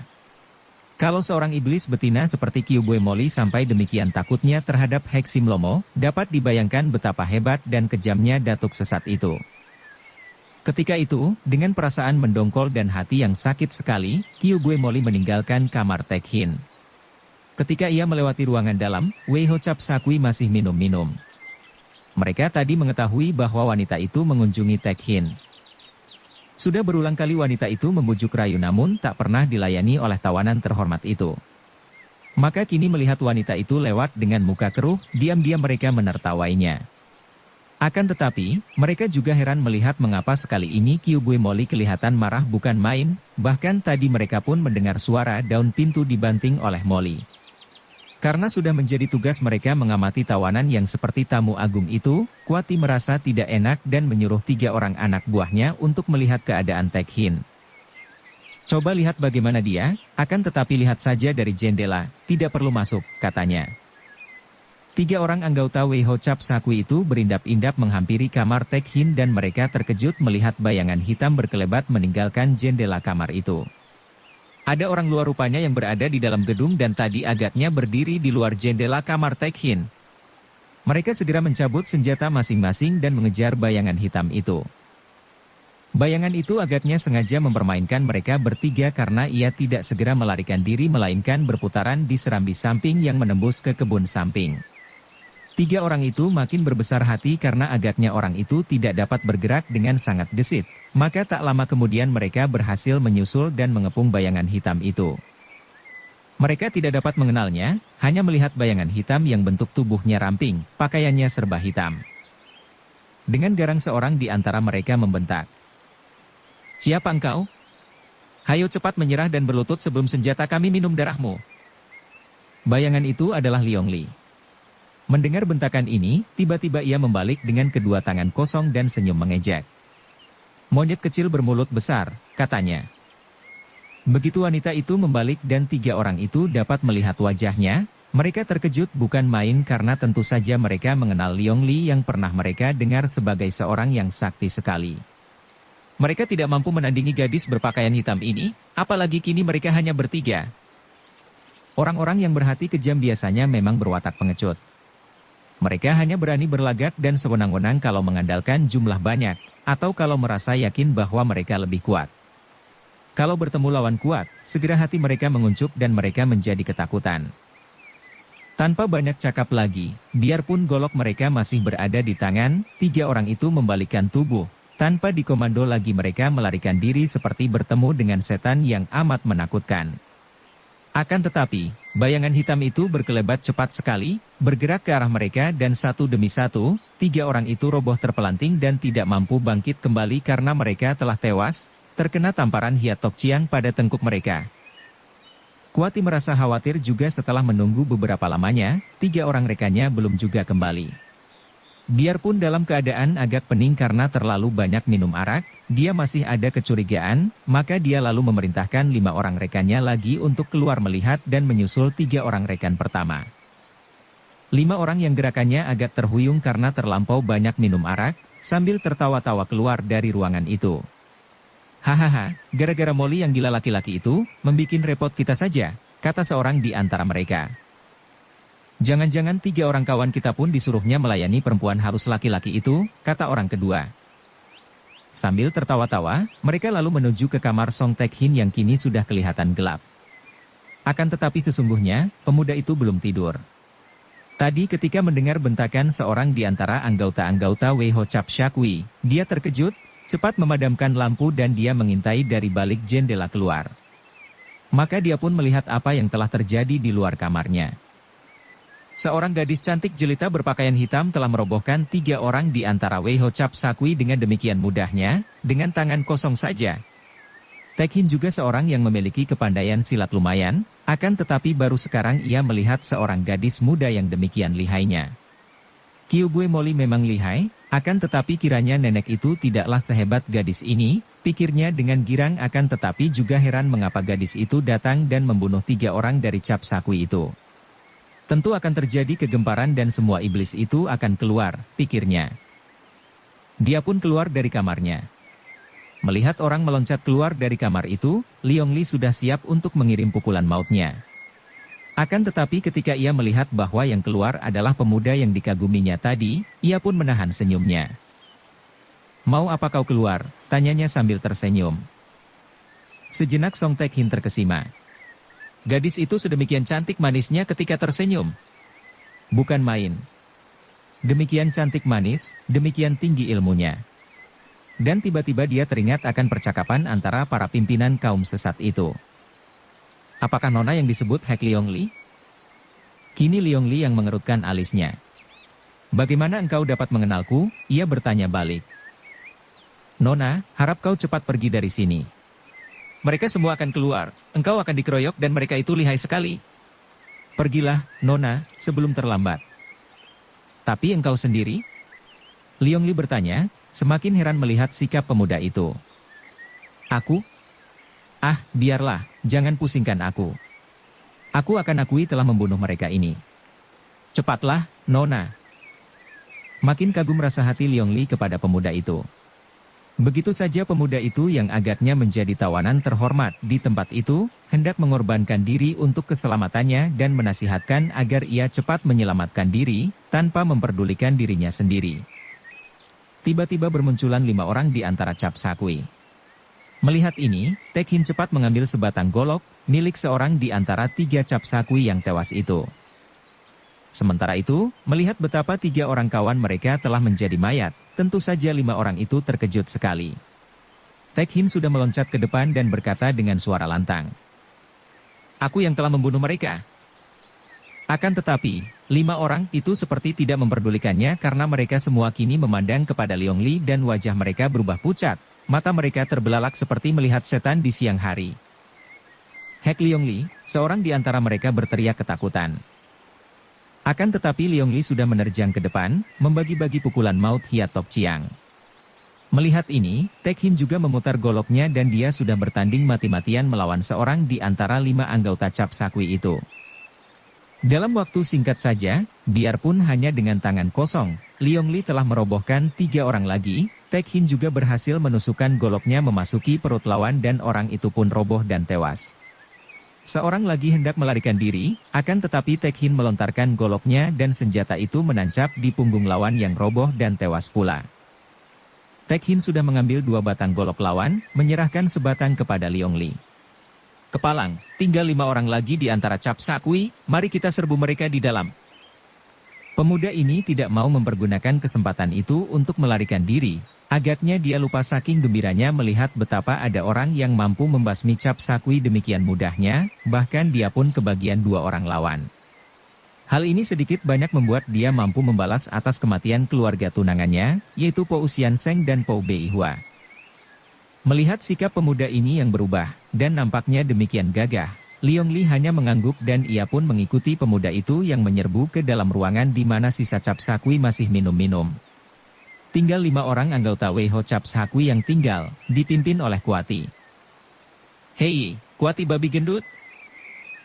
Kalau seorang iblis betina seperti Kyubue Moli sampai demikian takutnya terhadap Heksim Lomo, dapat dibayangkan betapa hebat dan kejamnya datuk sesat itu. Ketika itu, dengan perasaan mendongkol dan hati yang sakit sekali, Kyubue Moli meninggalkan kamar Tek Hin. Ketika ia melewati ruangan dalam, Wei Ho Cap Sakui masih minum-minum. Mereka tadi mengetahui bahwa wanita itu mengunjungi Tek Hin. Sudah berulang kali wanita itu membujuk rayu namun tak pernah dilayani oleh tawanan terhormat itu. Maka kini melihat wanita itu lewat dengan muka keruh, diam-diam mereka menertawainya. Akan tetapi, mereka juga heran melihat mengapa sekali ini Kyubue Moli kelihatan marah bukan main, bahkan tadi mereka pun mendengar suara daun pintu dibanting oleh Moli. Karena sudah menjadi tugas mereka mengamati tawanan yang seperti tamu agung itu, Kuati merasa tidak enak dan menyuruh 3 orang anak buahnya untuk melihat keadaan Tek Hin. Coba lihat bagaimana dia, akan tetapi lihat saja dari jendela, tidak perlu masuk, katanya. 3 orang anggota Wei Ho Cap Sakui itu berindap-indap menghampiri kamar Tek Hin dan mereka terkejut melihat bayangan hitam berkelebat meninggalkan jendela kamar itu. Ada orang luar rupanya yang berada di dalam gedung dan tadi agaknya berdiri di luar jendela kamar Tek Hin. Mereka segera mencabut senjata masing-masing dan mengejar bayangan hitam itu. Bayangan itu agaknya sengaja mempermainkan mereka bertiga karena ia tidak segera melarikan diri melainkan berputaran di serambi samping yang menembus ke kebun samping. 3 orang itu makin berbesar hati karena agaknya orang itu tidak dapat bergerak dengan sangat gesit. Maka tak lama kemudian mereka berhasil menyusul dan mengepung bayangan hitam itu. Mereka tidak dapat mengenalnya, hanya melihat bayangan hitam yang bentuk tubuhnya ramping, pakaiannya serba hitam. Dengan garang seorang di antara mereka membentak. Siapa engkau? Hayo cepat menyerah dan berlutut sebelum senjata kami minum darahmu. Bayangan itu adalah Liong Li. Mendengar bentakan ini, tiba-tiba ia membalik dengan kedua tangan kosong dan senyum mengejek. Monyet kecil bermulut besar, katanya. Begitu wanita itu membalik dan 3 orang itu dapat melihat wajahnya, mereka terkejut bukan main karena tentu saja mereka mengenal Liong Li yang pernah mereka dengar sebagai seorang yang sakti sekali. Mereka tidak mampu menandingi gadis berpakaian hitam ini, apalagi kini mereka hanya bertiga. Orang-orang yang berhati kejam biasanya memang berwatak pengecut. Mereka hanya berani berlagak dan sewenang-wenang kalau mengandalkan jumlah banyak, atau kalau merasa yakin bahwa mereka lebih kuat. Kalau bertemu lawan kuat, segera hati mereka menguncup dan mereka menjadi ketakutan. Tanpa banyak cakap lagi, biarpun golok mereka masih berada di tangan, 3 orang itu membalikkan tubuh. Tanpa dikomando lagi mereka melarikan diri seperti bertemu dengan setan yang amat menakutkan. Akan tetapi, bayangan hitam itu berkelebat cepat sekali, bergerak ke arah mereka dan satu demi satu, 3 orang itu roboh terpelanting dan tidak mampu bangkit kembali karena mereka telah tewas, terkena tamparan Hiat Tok Chiang pada tengkuk mereka. Kuati merasa khawatir juga setelah menunggu beberapa lamanya, 3 orang rekannya belum juga kembali. Biarpun dalam keadaan agak pening karena terlalu banyak minum arak, dia masih ada kecurigaan, maka dia lalu memerintahkan 5 orang rekannya lagi untuk keluar melihat dan menyusul 3 orang rekan pertama. 5 orang yang gerakannya agak terhuyung karena terlampau banyak minum arak, sambil tertawa-tawa keluar dari ruangan itu. Hahaha, gara-gara Molly yang gila laki-laki itu, membikin repot kita saja, kata seorang di antara mereka. Jangan-jangan 3 orang kawan kita pun disuruhnya melayani perempuan harus laki-laki itu, kata orang kedua. Sambil tertawa-tawa, mereka lalu menuju ke kamar Song Tek Hin yang kini sudah kelihatan gelap. Akan tetapi sesungguhnya, pemuda itu belum tidur. Tadi ketika mendengar bentakan seorang di antara anggota-anggota Wei Ho Chap Shakwi, dia terkejut, cepat memadamkan lampu dan dia mengintai dari balik jendela keluar. Maka dia pun melihat apa yang telah terjadi di luar kamarnya. Seorang gadis cantik jelita berpakaian hitam telah merobohkan 3 orang di antara Wei Ho Chap Shakwi dengan demikian mudahnya, dengan tangan kosong saja. Tek Hin juga seorang yang memiliki kepandaian silat lumayan, akan tetapi baru sekarang ia melihat seorang gadis muda yang demikian lihainya. Kyubue Molly memang lihai, akan tetapi kiranya nenek itu tidaklah sehebat gadis ini, pikirnya dengan girang akan tetapi juga heran mengapa gadis itu datang dan membunuh 3 orang dari Chap Shakwi itu. Tentu akan terjadi kegemparan dan semua iblis itu akan keluar, pikirnya. Dia pun keluar dari kamarnya. Melihat orang meloncat keluar dari kamar itu, Liong Li sudah siap untuk mengirim pukulan mautnya. Akan tetapi ketika ia melihat bahwa yang keluar adalah pemuda yang dikaguminya tadi, ia pun menahan senyumnya. Mau apa kau keluar? Tanyanya sambil tersenyum. Sejenak Song Tek Hin terkesima. Gadis itu sedemikian cantik manisnya ketika tersenyum. Bukan main. Demikian cantik manis, demikian tinggi ilmunya. Dan tiba-tiba dia teringat akan percakapan antara para pimpinan kaum sesat itu. Apakah nona yang disebut Hek Liong Li? Kini Liong Li yang mengerutkan alisnya. Bagaimana engkau dapat mengenalku? Ia bertanya balik. Nona, harap kau cepat pergi dari sini. Mereka semua akan keluar, engkau akan dikeroyok dan mereka itu lihai sekali. Pergilah, Nona, sebelum terlambat. Tapi engkau sendiri? Liong Li bertanya, semakin heran melihat sikap pemuda itu. Aku? Ah, biarlah, jangan pusingkan aku. Aku akan akui telah membunuh mereka ini. Cepatlah, Nona. Makin kagum rasa hati Liong Li kepada pemuda itu. Begitu saja pemuda itu yang agaknya menjadi tawanan terhormat di tempat itu, hendak mengorbankan diri untuk keselamatannya dan menasihatkan agar ia cepat menyelamatkan diri, tanpa memperdulikan dirinya sendiri. Tiba-tiba bermunculan 5 orang di antara Chap Shakwi. Melihat ini, Tek Hin cepat mengambil sebatang golok, milik seorang di antara 3 Chap Shakwi yang tewas itu. Sementara itu, melihat betapa 3 orang kawan mereka telah menjadi mayat, tentu saja 5 orang itu terkejut sekali. Tek Hin sudah meloncat ke depan dan berkata dengan suara lantang. Aku yang telah membunuh mereka. Akan tetapi, 5 orang itu seperti tidak memperdulikannya karena mereka semua kini memandang kepada Liong Li dan wajah mereka berubah pucat. Mata mereka terbelalak seperti melihat setan di siang hari. Hek Liong Li, seorang di antara mereka berteriak ketakutan. Akan tetapi Liong Li sudah menerjang ke depan, membagi-bagi pukulan maut Hiat Tok Chiang. Melihat ini, Tek Hin juga memutar goloknya dan dia sudah bertanding mati-matian melawan seorang di antara 5 anggota Chap Shakwi itu. Dalam waktu singkat saja, biarpun hanya dengan tangan kosong, Liong Li telah merobohkan 3 orang lagi. Tek Hin juga berhasil menusukkan goloknya memasuki perut lawan dan orang itu pun roboh dan tewas. Seorang lagi hendak melarikan diri, akan tetapi Tek Hin melontarkan goloknya dan senjata itu menancap di punggung lawan yang roboh dan tewas pula. Tek Hin sudah mengambil 2 batang golok lawan, menyerahkan sebatang kepada Liong Li. Kepalang, tinggal 5 orang lagi di antara Chap Shakwi, mari kita serbu mereka di dalam. Pemuda ini tidak mau mempergunakan kesempatan itu untuk melarikan diri. Agaknya dia lupa saking gembiranya melihat betapa ada orang yang mampu membasmi Chap Shakwi demikian mudahnya, bahkan dia pun kebagian 2 orang lawan. Hal ini sedikit banyak membuat dia mampu membalas atas kematian keluarga tunangannya, yaitu Po Usian Seng dan Po Bei Hua. Melihat sikap pemuda ini yang berubah, dan nampaknya demikian gagah, Liong Li hanya mengangguk dan ia pun mengikuti pemuda itu yang menyerbu ke dalam ruangan di mana sisa Cap Sakui masih minum-minum. Tinggal 5 orang anggota Wei Ho Cap Sakui yang tinggal, dipimpin oleh Kuati. Hei, Kuati babi gendut!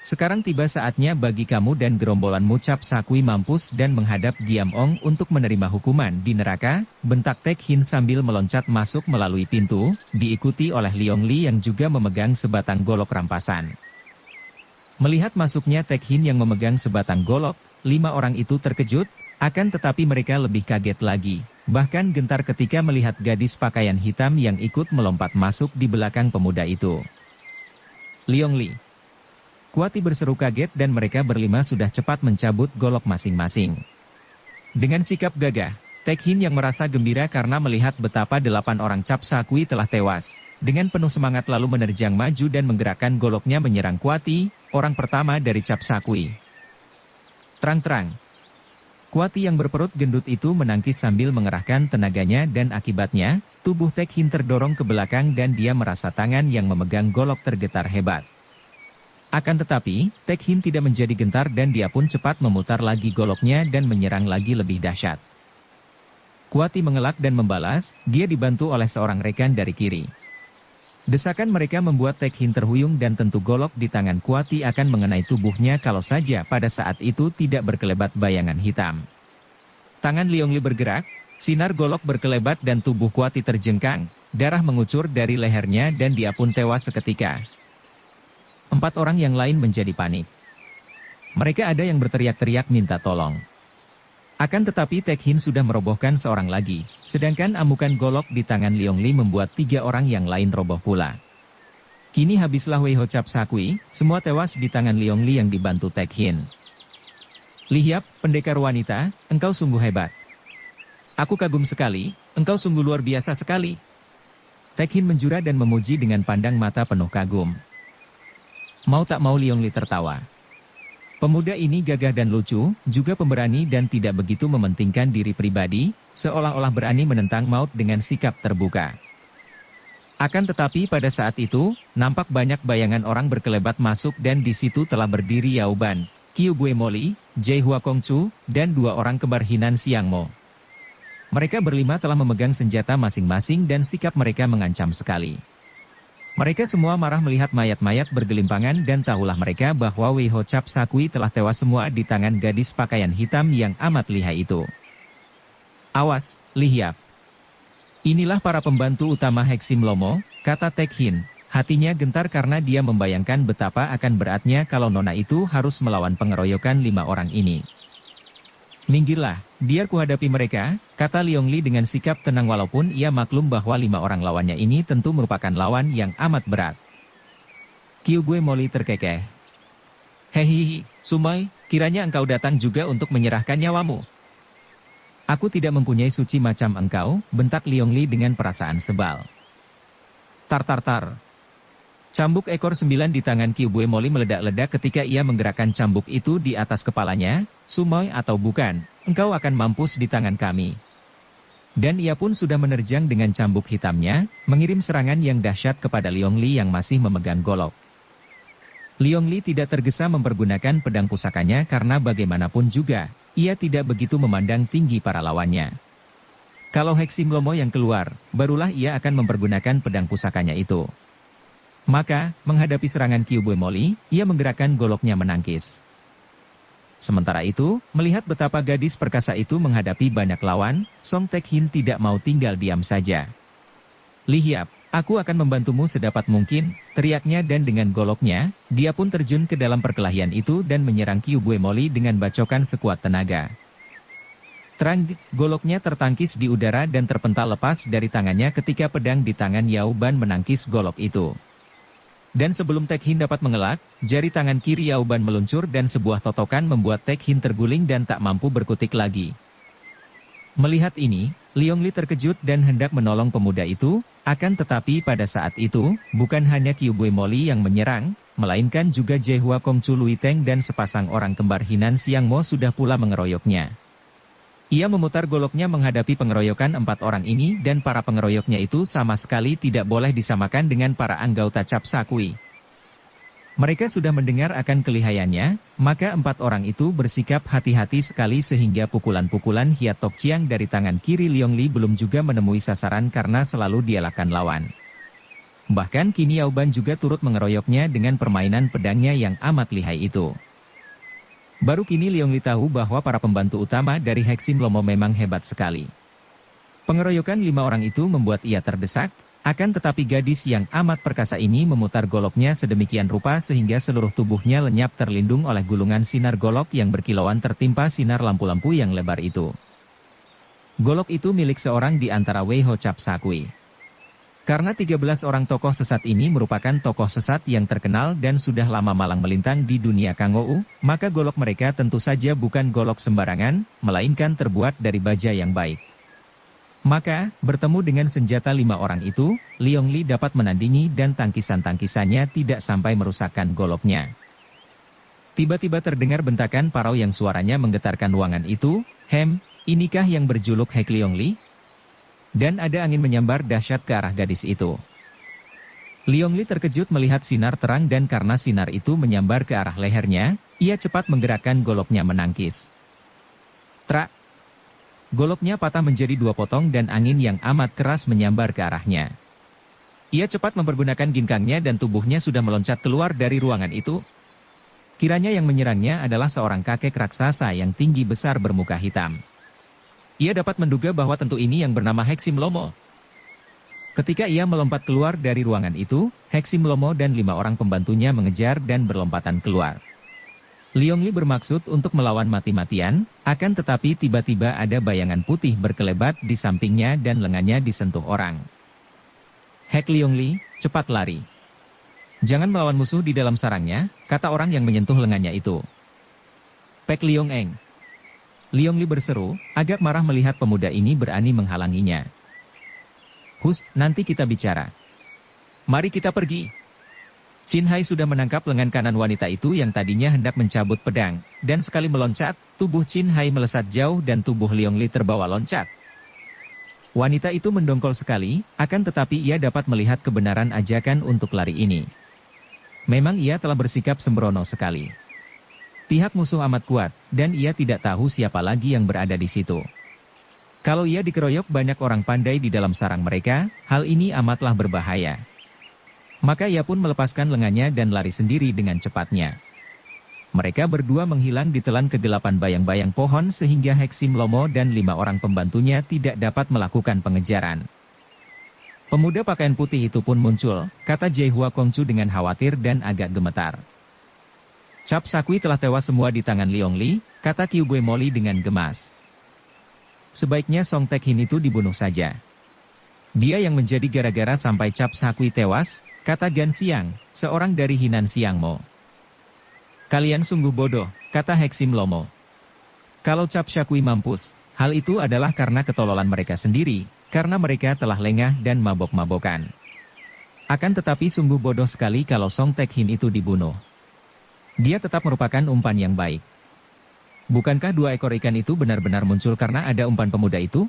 Sekarang tiba saatnya bagi kamu dan gerombolanmu Cap Sakui mampus dan menghadap Giam Ong untuk menerima hukuman di neraka, bentak Tek Hin sambil meloncat masuk melalui pintu, diikuti oleh Liong Li yang juga memegang sebatang golok rampasan. Melihat masuknya Tek Hin yang memegang sebatang golok, 5 orang itu terkejut, akan tetapi mereka lebih kaget lagi, bahkan gentar ketika melihat gadis pakaian hitam yang ikut melompat masuk di belakang pemuda itu. Liong Li. Kuati berseru kaget dan mereka berlima sudah cepat mencabut golok masing-masing. Dengan sikap gagah, Tek Hin yang merasa gembira karena melihat betapa 8 orang Cap Sakui telah tewas, dengan penuh semangat lalu menerjang maju dan menggerakkan goloknya menyerang Kuati, orang pertama dari Cap Sakui. Terang-terang. Kuati yang berperut gendut itu menangkis sambil mengerahkan tenaganya dan akibatnya, tubuh Tek Hin terdorong ke belakang dan dia merasa tangan yang memegang golok tergetar hebat. Akan tetapi, Tek Hin tidak menjadi gentar dan dia pun cepat memutar lagi goloknya dan menyerang lagi lebih dahsyat. Kuati mengelak dan membalas, dia dibantu oleh seorang rekan dari kiri. Desakan mereka membuat Tek Hin terhuyung dan tentu golok di tangan Kuati akan mengenai tubuhnya kalau saja pada saat itu tidak berkelebat bayangan hitam. Tangan Liong Li bergerak, sinar golok berkelebat dan tubuh Kuati terjengkang, darah mengucur dari lehernya dan dia pun tewas seketika. 4 orang yang lain menjadi panik. Mereka ada yang berteriak-teriak minta tolong. Akan tetapi Tek Hin sudah merobohkan seorang lagi, sedangkan amukan golok di tangan Liong Li membuat 3 orang yang lain roboh pula. Kini habislah Wei Ho Cap Sakui, semua tewas di tangan Liong Li yang dibantu Tek Hin. Lihiap, pendekar wanita, engkau sungguh hebat. Aku kagum sekali, engkau sungguh luar biasa sekali. Tek Hin menjura dan memuji dengan pandang mata penuh kagum. Mau tak mau Liong Li tertawa. Pemuda ini gagah dan lucu, juga pemberani dan tidak begitu mementingkan diri pribadi, seolah-olah berani menentang maut dengan sikap terbuka. Akan tetapi pada saat itu, nampak banyak bayangan orang berkelebat masuk dan di situ telah berdiri Yao Ban, Qiu Bue Moli, Jai Hua Kongcu, dan 2 orang kembar Hinan Siang Mo. Mereka berlima telah memegang senjata masing-masing dan sikap mereka mengancam sekali. Mereka semua marah melihat mayat-mayat bergelimpangan dan tahulah mereka bahwa Wei Ho Cap Sakui telah tewas semua di tangan gadis pakaian hitam yang amat lihai itu. Awas, Lihiap. Inilah para pembantu utama Heksim Lomo, kata Tek Hin. Hatinya gentar karena dia membayangkan betapa akan beratnya kalau nona itu harus melawan pengeroyokan 5 orang ini. Minggirlah, biar kuhadapi mereka, kata Liong Li dengan sikap tenang walaupun ia maklum bahwa 5 orang lawannya ini tentu merupakan lawan yang amat berat. Qiu Bue Moli terkekeh. Hehihi, Sumai, kiranya engkau datang juga untuk menyerahkan nyawamu. Aku tidak mempunyai suci macam engkau, bentak Liong Li dengan perasaan sebal. Tar. Cambuk ekor 9 di tangan Qiu Bue Moli meledak-ledak ketika ia menggerakkan cambuk itu di atas kepalanya. Sumai atau bukan, engkau akan mampus di tangan kami. Dan ia pun sudah menerjang dengan cambuk hitamnya, mengirim serangan yang dahsyat kepada Liong Li yang masih memegang golok. Liong Li tidak tergesa mempergunakan pedang pusakanya karena bagaimanapun juga, ia tidak begitu memandang tinggi para lawannya. Kalau Heksim Lomo yang keluar, barulah ia akan mempergunakan pedang pusakanya itu. Maka, menghadapi serangan Qiu Bue Moli, ia menggerakkan goloknya menangkis. Sementara itu, melihat betapa gadis perkasa itu menghadapi banyak lawan, Song Tek Hin tidak mau tinggal diam saja. Lihiap, aku akan membantumu sedapat mungkin, teriaknya dan dengan goloknya, dia pun terjun ke dalam perkelahian itu dan menyerang Qiu Bue Moli dengan bacokan sekuat tenaga. Terang, goloknya tertangkis di udara dan terpental lepas dari tangannya ketika pedang di tangan Yao Ban menangkis golok itu. Dan sebelum Tek Hin dapat mengelak, jari tangan kiri Yao Ban meluncur dan sebuah totokan membuat Tek Hin terguling dan tak mampu berkutik lagi. Melihat ini, Liong Li terkejut dan hendak menolong pemuda itu, akan tetapi pada saat itu, bukan hanya Qiu Bue Moli yang menyerang, melainkan juga Jai Hua Kongcu Lui Teng dan sepasang orang kembar Hinan Siang Mo sudah pula mengeroyoknya. Ia memutar goloknya menghadapi pengeroyokan 4 orang ini dan para pengeroyoknya itu sama sekali tidak boleh disamakan dengan para anggota Cap Sakui. Mereka sudah mendengar akan kelihayannya, maka 4 orang itu bersikap hati-hati sekali sehingga pukulan-pukulan Hiat Tok Chiang dari tangan kiri Liong Li belum juga menemui sasaran karena selalu dielakkan lawan. Bahkan kini Yao Ban juga turut mengeroyoknya dengan permainan pedangnya yang amat lihai itu. Baru kini Liong Li tahu bahwa para pembantu utama dari Heksim Lomo memang hebat sekali. Pengeroyokan 5 orang itu membuat ia terdesak, akan tetapi gadis yang amat perkasa ini memutar goloknya sedemikian rupa sehingga seluruh tubuhnya lenyap terlindung oleh gulungan sinar golok yang berkilauan tertimpa sinar lampu-lampu yang lebar itu. Golok itu milik seorang di antara Wei Ho Cap Sakui. Karena 13 orang tokoh sesat ini merupakan tokoh sesat yang terkenal dan sudah lama malang melintang di dunia Kangou, maka golok mereka tentu saja bukan golok sembarangan, melainkan terbuat dari baja yang baik. Maka, bertemu dengan senjata 5 orang itu, Liong Li dapat menandingi dan tangkisan-tangkisannya tidak sampai merusakkan goloknya. Tiba-tiba terdengar bentakan parau yang suaranya menggetarkan ruangan itu, inikah yang berjuluk Hek Liong Li? Dan ada angin menyambar dahsyat ke arah gadis itu. Liong Li terkejut melihat sinar terang dan karena sinar itu menyambar ke arah lehernya, ia cepat menggerakkan goloknya menangkis. Trak! Goloknya patah menjadi 2 potong dan angin yang amat keras menyambar ke arahnya. Ia cepat mempergunakan ginkangnya dan tubuhnya sudah meloncat keluar dari ruangan itu. Kiranya yang menyerangnya adalah seorang kakek raksasa yang tinggi besar bermuka hitam. Ia dapat menduga bahwa tentu ini yang bernama Heksim Lomo. Ketika ia melompat keluar dari ruangan itu, Heksim Lomo dan 5 orang pembantunya mengejar dan berlompatan keluar. Liong Li bermaksud untuk melawan mati-matian, akan tetapi tiba-tiba ada bayangan putih berkelebat di sampingnya dan lengannya disentuh orang. Hek Liong Li, cepat lari. Jangan melawan musuh di dalam sarangnya, kata orang yang menyentuh lengannya itu. Pek Liong Eng. Liong Li berseru, agak marah melihat pemuda ini berani menghalanginya. Hus, nanti kita bicara. Mari kita pergi. Chin Hai sudah menangkap lengan kanan wanita itu yang tadinya hendak mencabut pedang, dan sekali meloncat, tubuh Chin Hai melesat jauh dan tubuh Liong Li terbawa loncat. Wanita itu mendongkol sekali, akan tetapi ia dapat melihat kebenaran ajakan untuk lari ini. Memang ia telah bersikap sembrono sekali. Pihak musuh amat kuat, dan ia tidak tahu siapa lagi yang berada di situ. Kalau ia dikeroyok banyak orang pandai di dalam sarang mereka, hal ini amatlah berbahaya. Maka ia pun melepaskan lengannya dan lari sendiri dengan cepatnya. Mereka berdua menghilang di telan kegelapan bayang-bayang pohon sehingga Heksim Lomo dan 5 orang pembantunya tidak dapat melakukan pengejaran. Pemuda pakaian putih itu pun muncul, kata Jaihua Kongcu dengan khawatir dan agak gemetar. Cap Sakui telah tewas semua di tangan Liong Li, kata Kyubue Moli dengan gemas. Sebaiknya Song Tek Hin itu dibunuh saja. Dia yang menjadi gara-gara sampai Cap Sakui tewas, kata Gan Siang, seorang dari Hinan Siang Mo. Kalian sungguh bodoh, kata Heksim Lomo. Kalau Cap Sakui mampus, hal itu adalah karena ketololan mereka sendiri, karena mereka telah lengah dan mabok-mabokan. Akan tetapi sungguh bodoh sekali kalau Song Tek Hin itu dibunuh. Dia tetap merupakan umpan yang baik. Bukankah 2 ekor ikan itu benar-benar muncul karena ada umpan pemuda itu?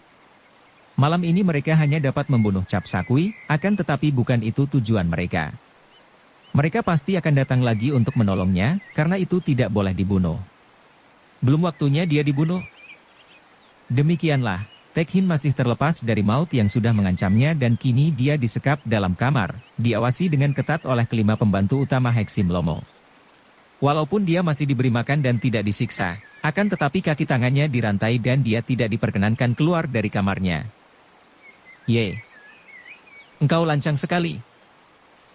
Malam ini mereka hanya dapat membunuh Cap Sakui, akan tetapi bukan itu tujuan mereka. Mereka pasti akan datang lagi untuk menolongnya, karena itu tidak boleh dibunuh. Belum waktunya dia dibunuh. Demikianlah, Tek Hin masih terlepas dari maut yang sudah mengancamnya dan kini dia disekap dalam kamar, diawasi dengan ketat oleh kelima pembantu utama Heksim Lomo. Walaupun dia masih diberi makan dan tidak disiksa, akan tetapi kaki tangannya dirantai dan dia tidak diperkenankan keluar dari kamarnya. Ye, engkau lancang sekali.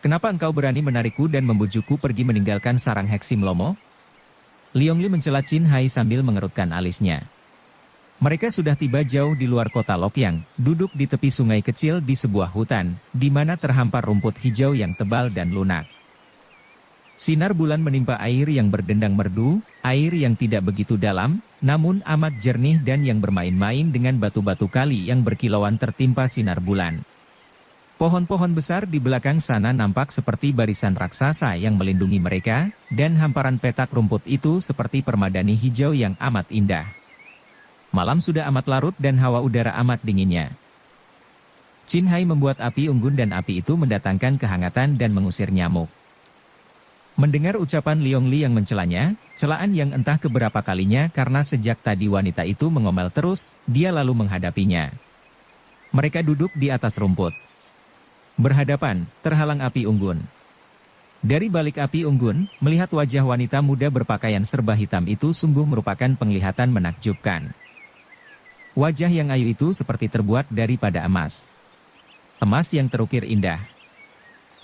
Kenapa engkau berani menarikku dan membujukku pergi meninggalkan sarang Heksim Lomo? Liong Li mencela Chin Hai sambil mengerutkan alisnya. Mereka sudah tiba jauh di luar kota Lokyang, duduk di tepi sungai kecil di sebuah hutan, di mana terhampar rumput hijau yang tebal dan lunak. Sinar bulan menimpa air yang berdendang merdu, air yang tidak begitu dalam, namun amat jernih dan yang bermain-main dengan batu-batu kali yang berkilauan tertimpa sinar bulan. Pohon-pohon besar di belakang sana nampak seperti barisan raksasa yang melindungi mereka, dan hamparan petak rumput itu seperti permadani hijau yang amat indah. Malam sudah amat larut dan hawa udara amat dinginnya. Chin Hai membuat api unggun dan api itu mendatangkan kehangatan dan mengusir nyamuk. Mendengar ucapan Liong Li yang mencelanya, celaan yang entah keberapa kalinya karena sejak tadi wanita itu mengomel terus, dia lalu menghadapinya. Mereka duduk di atas rumput. Berhadapan, terhalang api unggun. Dari balik api unggun, melihat wajah wanita muda berpakaian serba hitam itu sungguh merupakan penglihatan menakjubkan. Wajah yang ayu itu seperti terbuat daripada emas. Emas yang terukir indah.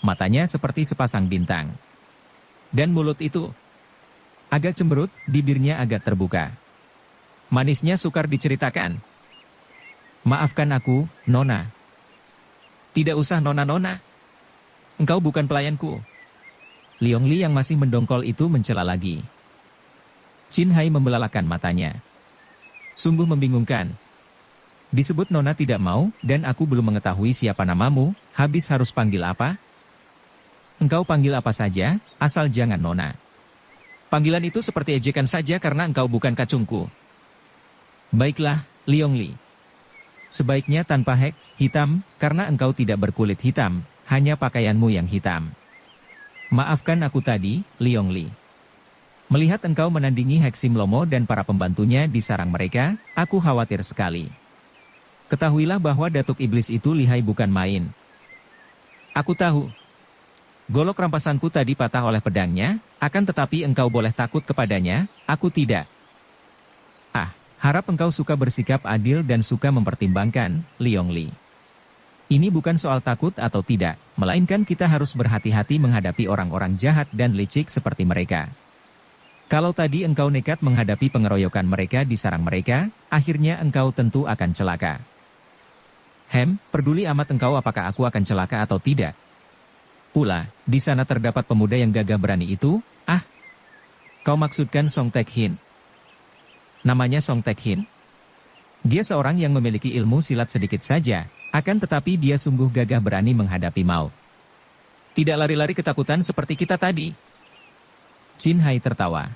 Matanya seperti sepasang bintang. Dan mulut itu agak cemberut, bibirnya agak terbuka. Manisnya sukar diceritakan. Maafkan aku, Nona. Tidak usah Nona-Nona. Engkau bukan pelayanku. Liong Li yang masih mendongkol itu mencela lagi. Chin Hai membelalakan matanya. Sungguh membingungkan. Disebut Nona tidak mau, dan aku belum mengetahui siapa namamu, habis harus panggil apa? Engkau panggil apa saja, asal jangan Nona. Panggilan itu seperti ejekan saja karena engkau bukan kacungku. Baiklah, Liong Li. Sebaiknya tanpa hek, hitam, karena engkau tidak berkulit hitam, hanya pakaianmu yang hitam. Maafkan aku tadi, Liong Li. Melihat engkau menandingi Heksim Lomo dan para pembantunya di sarang mereka, aku khawatir sekali. Ketahuilah bahwa Datuk Iblis itu lihai bukan main. Aku tahu. Golok rampasanku tadi patah oleh pedangnya, akan tetapi engkau boleh takut kepadanya, aku tidak. Harap engkau suka bersikap adil dan suka mempertimbangkan, Liong Li. Ini bukan soal takut atau tidak, melainkan kita harus berhati-hati menghadapi orang-orang jahat dan licik seperti mereka. Kalau tadi engkau nekat menghadapi pengeroyokan mereka di sarang mereka, akhirnya engkau tentu akan celaka. Peduli amat engkau apakah aku akan celaka atau tidak. Pula, di sana terdapat pemuda yang gagah berani itu, kau maksudkan Song Tek Hin. Namanya Song Tek Hin. Dia seorang yang memiliki ilmu silat sedikit saja, akan tetapi dia sungguh gagah berani menghadapi maut. Tidak lari-lari ketakutan seperti kita tadi. Chin Hai tertawa.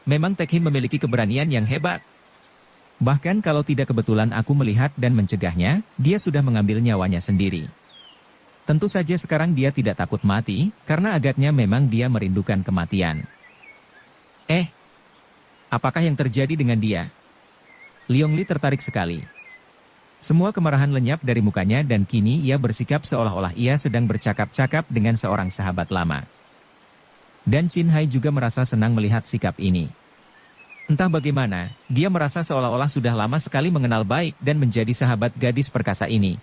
Memang Tek Hin memiliki keberanian yang hebat. Bahkan kalau tidak kebetulan aku melihat dan mencegahnya, dia sudah mengambil nyawanya sendiri. Tentu saja sekarang dia tidak takut mati, karena agaknya memang dia merindukan kematian. Apakah yang terjadi dengan dia? Liong Li tertarik sekali. Semua kemarahan lenyap dari mukanya dan kini ia bersikap seolah-olah ia sedang bercakap-cakap dengan seorang sahabat lama. Dan Chin Hai juga merasa senang melihat sikap ini. Entah bagaimana, dia merasa seolah-olah sudah lama sekali mengenal baik dan menjadi sahabat gadis perkasa ini.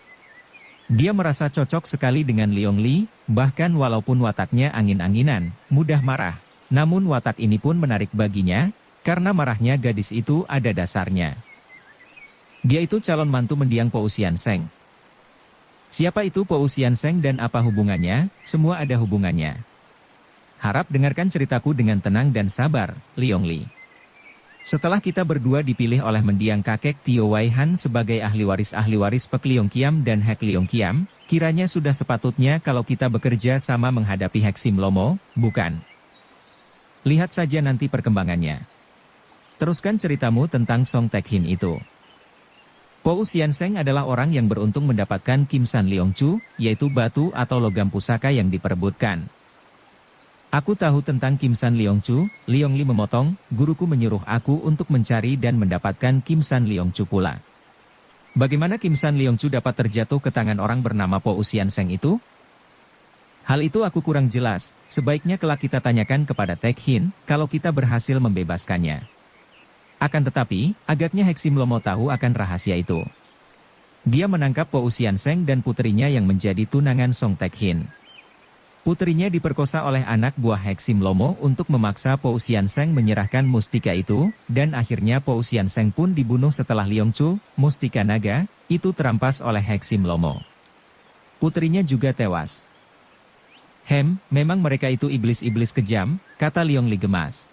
Dia merasa cocok sekali dengan Liong Li, bahkan walaupun wataknya angin-anginan, mudah marah. Namun watak ini pun menarik baginya, karena marahnya gadis itu ada dasarnya. Dia itu calon mantu mendiang Po Usian Seng. Siapa itu Po Usian Seng dan apa hubungannya? Semua ada hubungannya. Harap dengarkan ceritaku dengan tenang dan sabar, Liong Li. Setelah kita berdua dipilih oleh mendiang kakek Tio Wai Han sebagai ahli waris Pek Liong Kiam dan Hek Liong Kiam, kiranya sudah sepatutnya kalau kita bekerja sama menghadapi Heksim Lomo, bukan? Lihat saja nanti perkembangannya. Teruskan ceritamu tentang Song Tek Hin itu. Po Usian Seng adalah orang yang beruntung mendapatkan Kim San Leong Chu, yaitu batu atau logam pusaka yang diperebutkan. Aku tahu tentang Kim San Leong Chu, Liong Li memotong, guruku menyuruh aku untuk mencari dan mendapatkan Kim San Leong Chu pula. Bagaimana Kim San Leong Chu dapat terjatuh ke tangan orang bernama Po Usian Seng itu? Hal itu aku kurang jelas, sebaiknya kelak kita tanyakan kepada Tek Hin, kalau kita berhasil membebaskannya. Akan tetapi, agaknya Heksim Lomo tahu akan rahasia itu. Dia menangkap Po Usian Seng dan puterinya yang menjadi tunangan Song Tek Hin. Puterinya diperkosa oleh anak buah Heksim Lomo untuk memaksa Po Usian Seng menyerahkan mustika itu, dan akhirnya Po Usian Seng pun dibunuh setelah Leong Chu, mustika naga, itu terampas oleh Heksim Lomo. Puterinya juga tewas. Memang mereka itu iblis-iblis kejam, kata Liong Li gemas.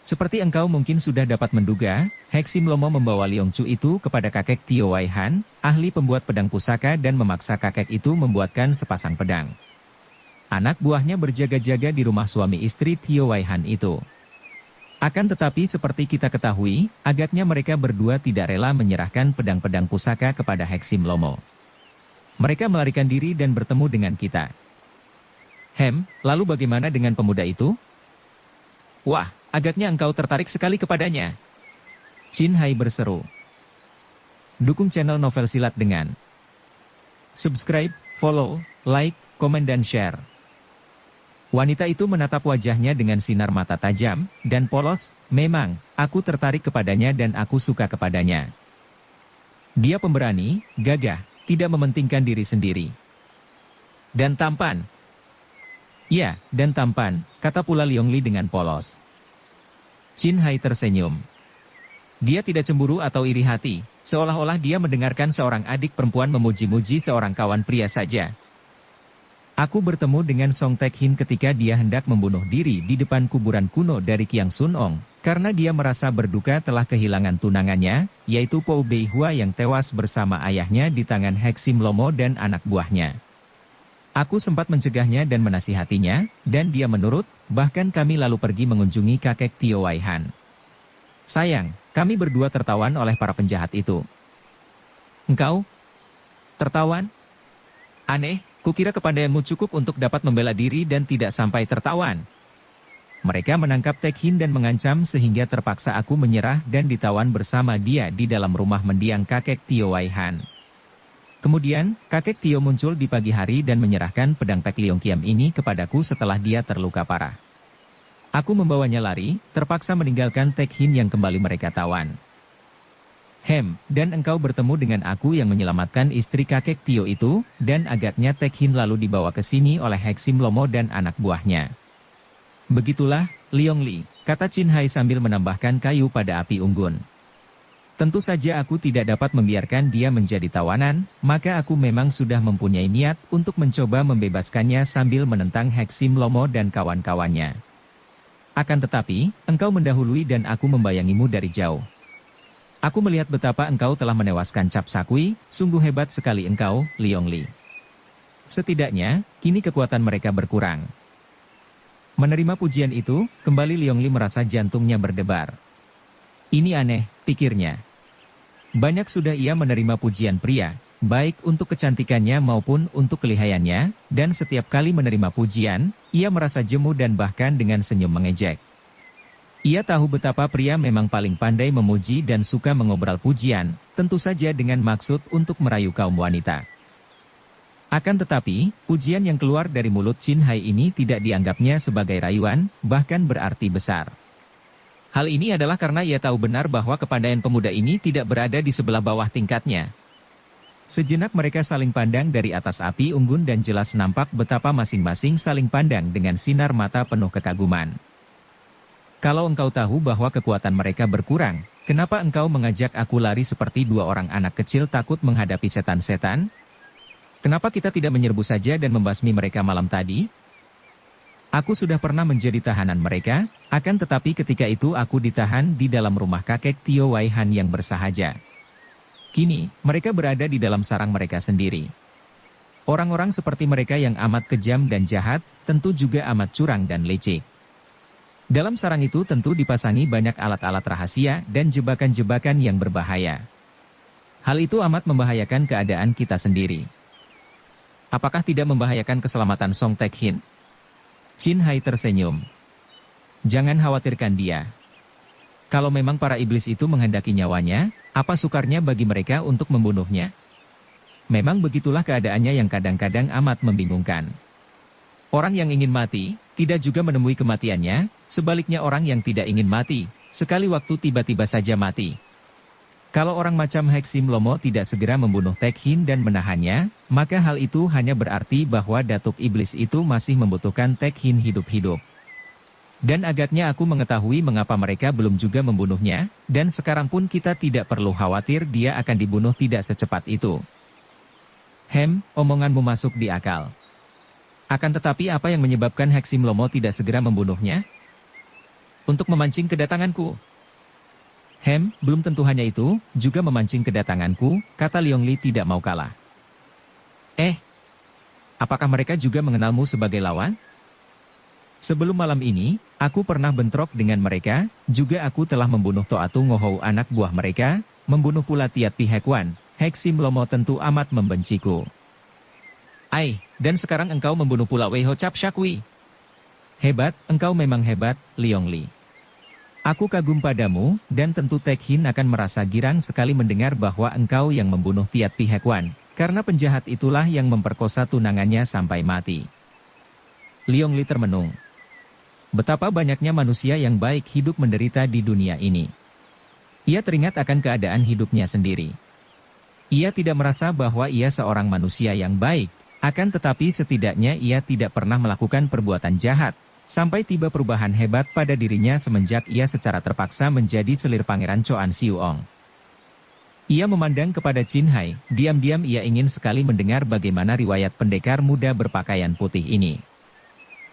Seperti engkau mungkin sudah dapat menduga, Heksim Lomo membawa Leong Chu itu kepada kakek Tio Wai Han, ahli pembuat pedang pusaka dan memaksa kakek itu membuatkan sepasang pedang. Anak buahnya berjaga-jaga di rumah suami istri Tio Wai Han itu. Akan tetapi seperti kita ketahui, agaknya mereka berdua tidak rela menyerahkan pedang-pedang pusaka kepada Heksim Lomo. Mereka melarikan diri dan bertemu dengan kita. Lalu bagaimana dengan pemuda itu? Wah, agaknya engkau tertarik sekali kepadanya. Chin Hai berseru. Dukung channel Novel Silat dengan subscribe, follow, like, komen dan share. Wanita itu menatap wajahnya dengan sinar mata tajam dan polos. Memang, aku tertarik kepadanya dan aku suka kepadanya. Dia pemberani, gagah, tidak mementingkan diri sendiri. Dan tampan. Ya, dan tampan, kata pula Liong Li dengan polos. Chin Hai tersenyum. Dia tidak cemburu atau iri hati, seolah-olah dia mendengarkan seorang adik perempuan memuji-muji seorang kawan pria saja. Aku bertemu dengan Song Tek Hin ketika dia hendak membunuh diri di depan kuburan kuno dari Kiang Sun Ong, karena dia merasa berduka telah kehilangan tunangannya, yaitu Pou Bei Hua yang tewas bersama ayahnya di tangan Heksim Lomo dan anak buahnya. Aku sempat mencegahnya dan menasihatinya, dan dia menurut, bahkan kami lalu pergi mengunjungi kakek Tio Wai Han. Sayang, kami berdua tertawan oleh para penjahat itu. Engkau? Tertawan? Aneh. Kukira kepandaianmu cukup untuk dapat membela diri dan tidak sampai tertawan. Mereka menangkap Tek Hin dan mengancam sehingga terpaksa aku menyerah dan ditawan bersama dia di dalam rumah mendiang kakek Tio Wai Han. Kemudian, kakek Tio muncul di pagi hari dan menyerahkan pedang Pek Liong Kiam ini kepadaku setelah dia terluka parah. Aku membawanya lari, terpaksa meninggalkan Tek Hin yang kembali mereka tawan. Dan engkau bertemu dengan aku yang menyelamatkan istri kakek Tio itu, dan agaknya Tek Hin lalu dibawa ke sini oleh Heksim Lomo dan anak buahnya. Begitulah, Liong Li, kata Chin Hai sambil menambahkan kayu pada api unggun. Tentu saja aku tidak dapat membiarkan dia menjadi tawanan, maka aku memang sudah mempunyai niat untuk mencoba membebaskannya sambil menentang Heksim Lomo dan kawan-kawannya. Akan tetapi, engkau mendahului dan aku membayangimu dari jauh. Aku melihat betapa engkau telah menewaskan Cap Sakui, sungguh hebat sekali engkau, Liong Li. Setidaknya, kini kekuatan mereka berkurang. Menerima pujian itu, kembali Liong Li merasa jantungnya berdebar. Ini aneh, pikirnya. Banyak sudah ia menerima pujian pria, baik untuk kecantikannya maupun untuk kelihayannya, dan setiap kali menerima pujian, ia merasa jemu dan bahkan dengan senyum mengejek. Ia tahu betapa pria memang paling pandai memuji dan suka mengobrol pujian, tentu saja dengan maksud untuk merayu kaum wanita. Akan tetapi, pujian yang keluar dari mulut Chin Hai ini tidak dianggapnya sebagai rayuan, bahkan berarti besar. Hal ini adalah karena ia tahu benar bahwa kepandaian pemuda ini tidak berada di sebelah bawah tingkatnya. Sejenak mereka saling pandang dari atas api unggun dan jelas nampak betapa masing-masing saling pandang dengan sinar mata penuh kekaguman. Kalau engkau tahu bahwa kekuatan mereka berkurang, kenapa engkau mengajak aku lari seperti dua orang anak kecil takut menghadapi setan-setan? Kenapa kita tidak menyerbu saja dan membasmi mereka malam tadi? Aku sudah pernah menjadi tahanan mereka, akan tetapi ketika itu aku ditahan di dalam rumah kakek Tio Wai Han yang bersahaja. Kini, mereka berada di dalam sarang mereka sendiri. Orang-orang seperti mereka yang amat kejam dan jahat, tentu juga amat curang dan licik. Dalam sarang itu tentu dipasangi banyak alat-alat rahasia dan jebakan-jebakan yang berbahaya. Hal itu amat membahayakan keadaan kita sendiri. Apakah tidak membahayakan keselamatan Song Tek Hin? Chin Hai tersenyum. Jangan khawatirkan dia. Kalau memang para iblis itu menghendaki nyawanya, apa sukarnya bagi mereka untuk membunuhnya? Memang begitulah keadaannya yang kadang-kadang amat membingungkan. Orang yang ingin mati, tidak juga menemui kematiannya, sebaliknya orang yang tidak ingin mati, sekali waktu tiba-tiba saja mati. Kalau orang macam Heksim Lomo tidak segera membunuh Tek Hin dan menahannya, maka hal itu hanya berarti bahwa Datuk Iblis itu masih membutuhkan Tek Hin hidup-hidup. Dan agaknya aku mengetahui mengapa mereka belum juga membunuhnya, dan sekarang pun kita tidak perlu khawatir dia akan dibunuh tidak secepat itu. Omonganmu masuk di akal. Akan tetapi apa yang menyebabkan Heksim Lomo tidak segera membunuhnya? Untuk memancing kedatanganku. Belum tentu hanya itu, juga memancing kedatanganku, kata Liong Li tidak mau kalah. Apakah mereka juga mengenalmu sebagai lawan? Sebelum malam ini, aku pernah bentrok dengan mereka, juga aku telah membunuh Toatu Ngohou anak buah mereka, membunuh pula Tiat Pi Hekwan. Heksim Lomo tentu amat membenciku. Dan sekarang engkau membunuh pula Wei Ho Cap Shakwi. Hebat, engkau memang hebat, Liong Li. Aku kagum padamu, dan tentu Tek Hin akan merasa girang sekali mendengar bahwa engkau yang membunuh Tiat Pi Hekwan, karena penjahat itulah yang memperkosa tunangannya sampai mati. Liong Li termenung. Betapa banyaknya manusia yang baik hidup menderita di dunia ini. Ia teringat akan keadaan hidupnya sendiri. Ia tidak merasa bahwa ia seorang manusia yang baik, akan tetapi setidaknya ia tidak pernah melakukan perbuatan jahat, sampai tiba perubahan hebat pada dirinya semenjak ia secara terpaksa menjadi selir Pangeran Choan Siuong. Ia memandang kepada Chin Hai, diam-diam ia ingin sekali mendengar bagaimana riwayat pendekar muda berpakaian putih ini.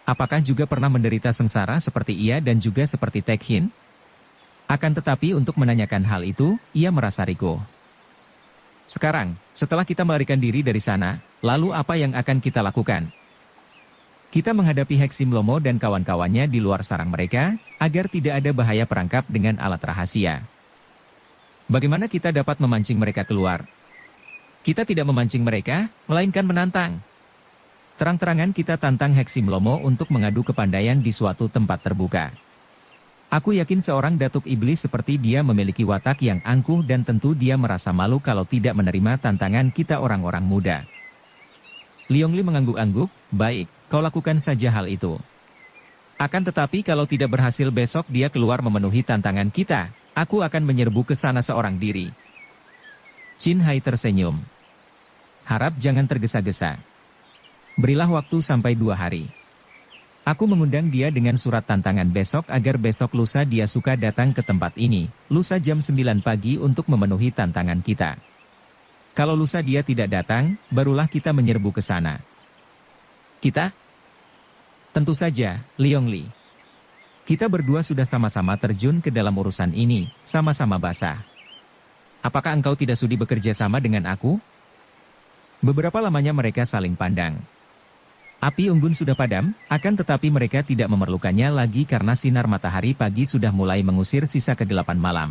Apakah juga pernah menderita sengsara seperti ia dan juga seperti Tek Hin? Akan tetapi untuk menanyakan hal itu, ia merasa risiko. Sekarang, setelah kita melarikan diri dari sana, lalu apa yang akan kita lakukan? Kita menghadapi Heksim Lomo dan kawan-kawannya di luar sarang mereka, agar tidak ada bahaya perangkap dengan alat rahasia. Bagaimana kita dapat memancing mereka keluar? Kita tidak memancing mereka, melainkan menantang. Terang-terangan kita tantang Heksim Lomo untuk mengadu kepandaian di suatu tempat terbuka. Aku yakin seorang datuk iblis seperti dia memiliki watak yang angkuh dan tentu dia merasa malu kalau tidak menerima tantangan kita orang-orang muda. Liong Li mengangguk-angguk, baik, kau lakukan saja hal itu. Akan tetapi kalau tidak berhasil besok dia keluar memenuhi tantangan kita, aku akan menyerbu ke sana seorang diri. Chin Hai tersenyum. Harap jangan tergesa-gesa. Berilah waktu sampai 2 hari. Aku mengundang dia dengan surat tantangan besok agar besok lusa dia suka datang ke tempat ini, lusa jam 9 pagi untuk memenuhi tantangan kita. Kalau lusa dia tidak datang, barulah kita menyerbu ke sana. Kita? Tentu saja, Liong Li. Kita berdua sudah sama-sama terjun ke dalam urusan ini, sama-sama basah. Apakah engkau tidak sudi bekerja sama dengan aku? Beberapa lamanya mereka saling pandang. Api unggun sudah padam, akan tetapi mereka tidak memerlukannya lagi karena sinar matahari pagi sudah mulai mengusir sisa kegelapan malam.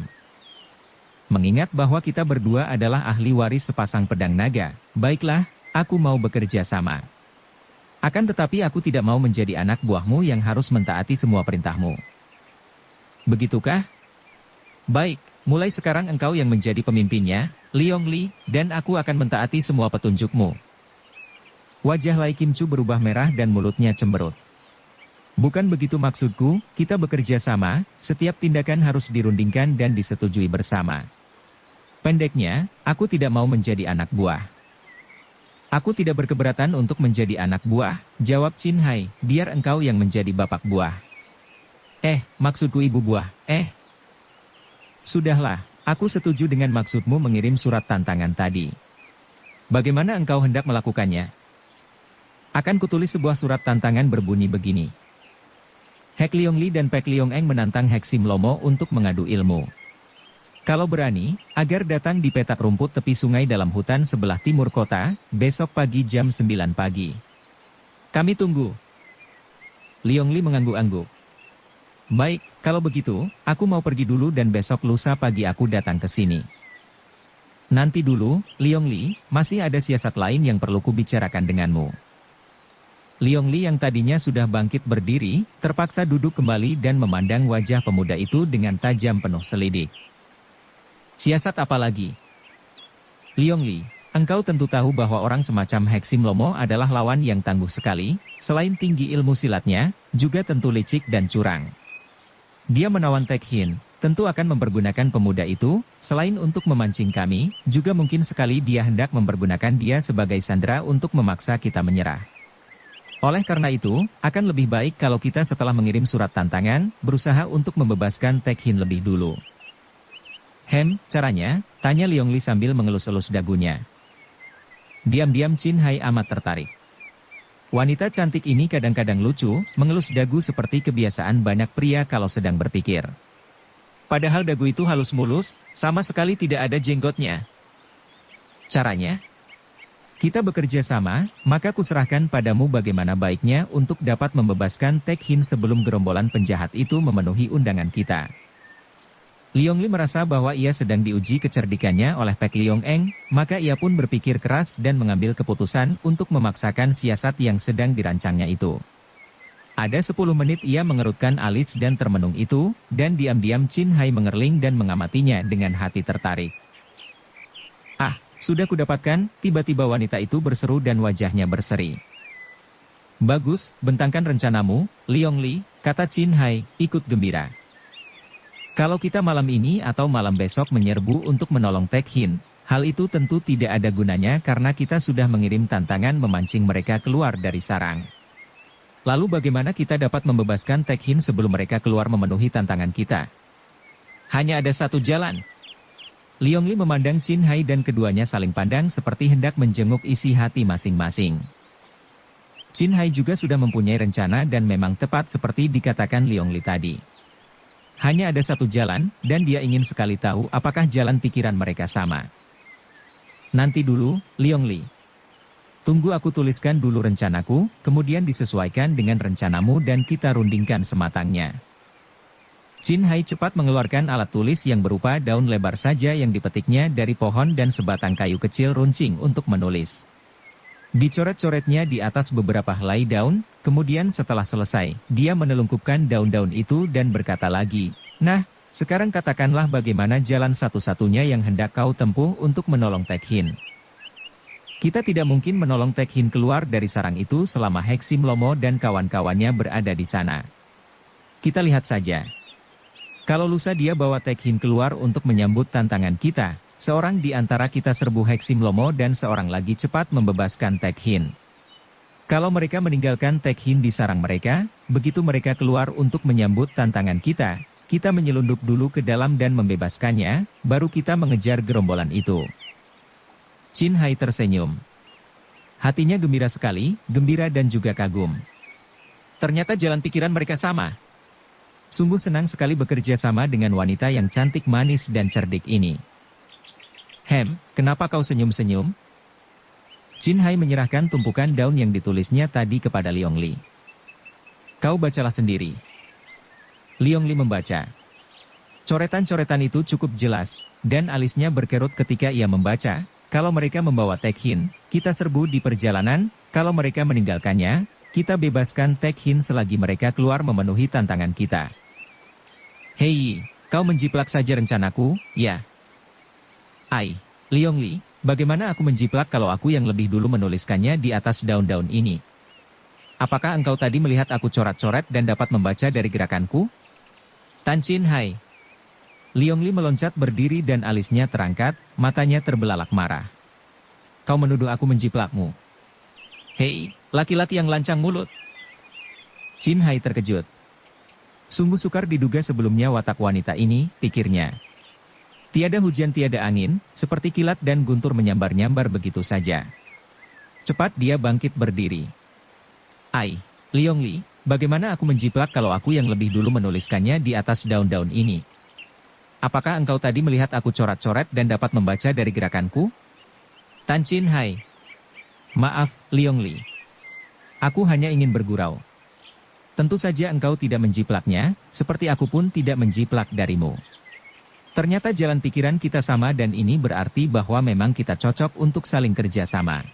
Mengingat bahwa kita berdua adalah ahli waris sepasang pedang naga, baiklah, aku mau bekerja sama. Akan tetapi aku tidak mau menjadi anak buahmu yang harus mentaati semua perintahmu. Begitukah? Baik, mulai sekarang engkau yang menjadi pemimpinnya, Liong Li, dan aku akan mentaati semua petunjukmu. Wajah Lai Kim Chu berubah merah dan mulutnya cemberut. Bukan begitu maksudku, kita bekerja sama, setiap tindakan harus dirundingkan dan disetujui bersama. Pendeknya, aku tidak mau menjadi anak buah. Aku tidak berkeberatan untuk menjadi anak buah, jawab Chin Hai, biar engkau yang menjadi bapak buah. Maksudku ibu buah, Sudahlah, aku setuju dengan maksudmu mengirim surat tantangan tadi. Bagaimana engkau hendak melakukannya? Akan kutulis sebuah surat tantangan berbunyi begini. Hek Liong Li dan Pek Liong Eng menantang Heksim Lomo untuk mengadu ilmu. Kalau berani, agar datang di petak rumput tepi sungai dalam hutan sebelah timur kota, besok pagi jam 9 pagi. Kami tunggu. Liong Li mengangguk-angguk. Baik, kalau begitu, aku mau pergi dulu dan besok lusa pagi aku datang ke sini. Nanti dulu, Liong Li, masih ada siasat lain yang perlu kubicarakan denganmu. Liong Li yang tadinya sudah bangkit berdiri, terpaksa duduk kembali dan memandang wajah pemuda itu dengan tajam penuh selidik. Siasat apa lagi? Liong Li, engkau tentu tahu bahwa orang semacam Heksim Lomo adalah lawan yang tangguh sekali, selain tinggi ilmu silatnya, juga tentu licik dan curang. Dia menawan Tek Hin, tentu akan mempergunakan pemuda itu, selain untuk memancing kami, juga mungkin sekali dia hendak mempergunakan dia sebagai sandera untuk memaksa kita menyerah. Oleh karena itu, akan lebih baik kalau kita setelah mengirim surat tantangan, berusaha untuk membebaskan Tek Hin lebih dulu. Caranya? Tanya Liong Li sambil mengelus-elus dagunya. Diam-diam Chin Hai amat tertarik. Wanita cantik ini kadang-kadang lucu, mengelus dagu seperti kebiasaan banyak pria kalau sedang berpikir. Padahal dagu itu halus mulus, sama sekali tidak ada jenggotnya. Caranya? Kita bekerja sama, maka kuserahkan padamu bagaimana baiknya untuk dapat membebaskan Tek Hin sebelum gerombolan penjahat itu memenuhi undangan kita. Liong Li merasa bahwa ia sedang diuji kecerdikannya oleh Pek Liong Eng, maka ia pun berpikir keras dan mengambil keputusan untuk memaksakan siasat yang sedang dirancangnya itu. Ada 10 menit ia mengerutkan alis dan termenung itu, dan diam-diam Chin Hai mengerling dan mengamatinya dengan hati tertarik. "Ah, sudah kudapatkan," tiba-tiba wanita itu berseru dan wajahnya berseri. "Bagus, bentangkan rencanamu, Liong Li," kata Chin Hai, ikut gembira. "Kalau kita malam ini atau malam besok menyerbu untuk menolong Tek Hin, hal itu tentu tidak ada gunanya karena kita sudah mengirim tantangan memancing mereka keluar dari sarang. Lalu bagaimana kita dapat membebaskan Tek Hin sebelum mereka keluar memenuhi tantangan kita? Hanya ada satu jalan." Liong Li memandang Chin Hai dan keduanya saling pandang seperti hendak menjenguk isi hati masing-masing. Chin Hai juga sudah mempunyai rencana dan memang tepat seperti dikatakan Liong Li tadi. Hanya ada satu jalan, dan dia ingin sekali tahu apakah jalan pikiran mereka sama. "Nanti dulu, Liong Li. Tunggu aku tuliskan dulu rencanaku, kemudian disesuaikan dengan rencanamu dan kita rundingkan sematangnya." Chin Hai cepat mengeluarkan alat tulis yang berupa daun lebar saja yang dipetiknya dari pohon dan sebatang kayu kecil runcing untuk menulis. Dicoret-coretnya di atas beberapa helai daun, kemudian setelah selesai, dia menelungkupkan daun-daun itu dan berkata lagi, "Nah, sekarang katakanlah bagaimana jalan satu-satunya yang hendak kau tempuh untuk menolong Tek Hin. Kita tidak mungkin menolong Tek Hin keluar dari sarang itu selama Heksim Lomo dan kawan-kawannya berada di sana. Kita lihat saja. Kalau lusa dia bawa Tek Hin keluar untuk menyambut tantangan kita, seorang di antara kita serbu Heksim Lomo dan seorang lagi cepat membebaskan Tek Hin. Kalau mereka meninggalkan Tek Hin di sarang mereka, begitu mereka keluar untuk menyambut tantangan kita menyelundup dulu ke dalam dan membebaskannya, baru kita mengejar gerombolan itu." Chin Hai tersenyum. Hatinya gembira sekali, gembira dan juga kagum. Ternyata jalan pikiran mereka sama. Sungguh senang sekali bekerja sama dengan wanita yang cantik, manis dan cerdik ini. Kenapa kau senyum-senyum?" Chin Hai menyerahkan tumpukan daun yang ditulisnya tadi kepada Liong Li. "Kau bacalah sendiri." Liong Li membaca. Coretan-coretan itu cukup jelas, dan alisnya berkerut ketika ia membaca. Kalau mereka membawa Tek Hin, kita serbu di perjalanan, kalau mereka meninggalkannya, kita bebaskan Tek Hin selagi mereka keluar memenuhi tantangan kita. "Hei, kau menjiplak saja rencanaku, ya?" "Ai, Liong Li, bagaimana aku menjiplak kalau aku yang lebih dulu menuliskannya di atas daun-daun ini? Apakah engkau tadi melihat aku coret-coret dan dapat membaca dari gerakanku?" Tan Chin Hai. Liong Li meloncat berdiri dan alisnya terangkat, matanya terbelalak marah. "Kau menuduh aku menjiplakmu? Hei, laki-laki yang lancang mulut." Chin Hai terkejut. Sungguh sukar diduga sebelumnya watak wanita ini, pikirnya. Tiada hujan tiada angin, seperti kilat dan guntur menyambar-nyambar begitu saja. Cepat dia bangkit berdiri. "Ai, Liong Li, bagaimana aku menjiplak kalau aku yang lebih dulu menuliskannya di atas daun-daun ini? Apakah engkau tadi melihat aku coret-coret dan dapat membaca dari gerakanku?" Tan Chin Hai. "Maaf, Liong Li. Aku hanya ingin bergurau. Tentu saja engkau tidak menjiplaknya, seperti aku pun tidak menjiplak darimu. Ternyata jalan pikiran kita sama dan ini berarti bahwa memang kita cocok untuk saling kerja sama.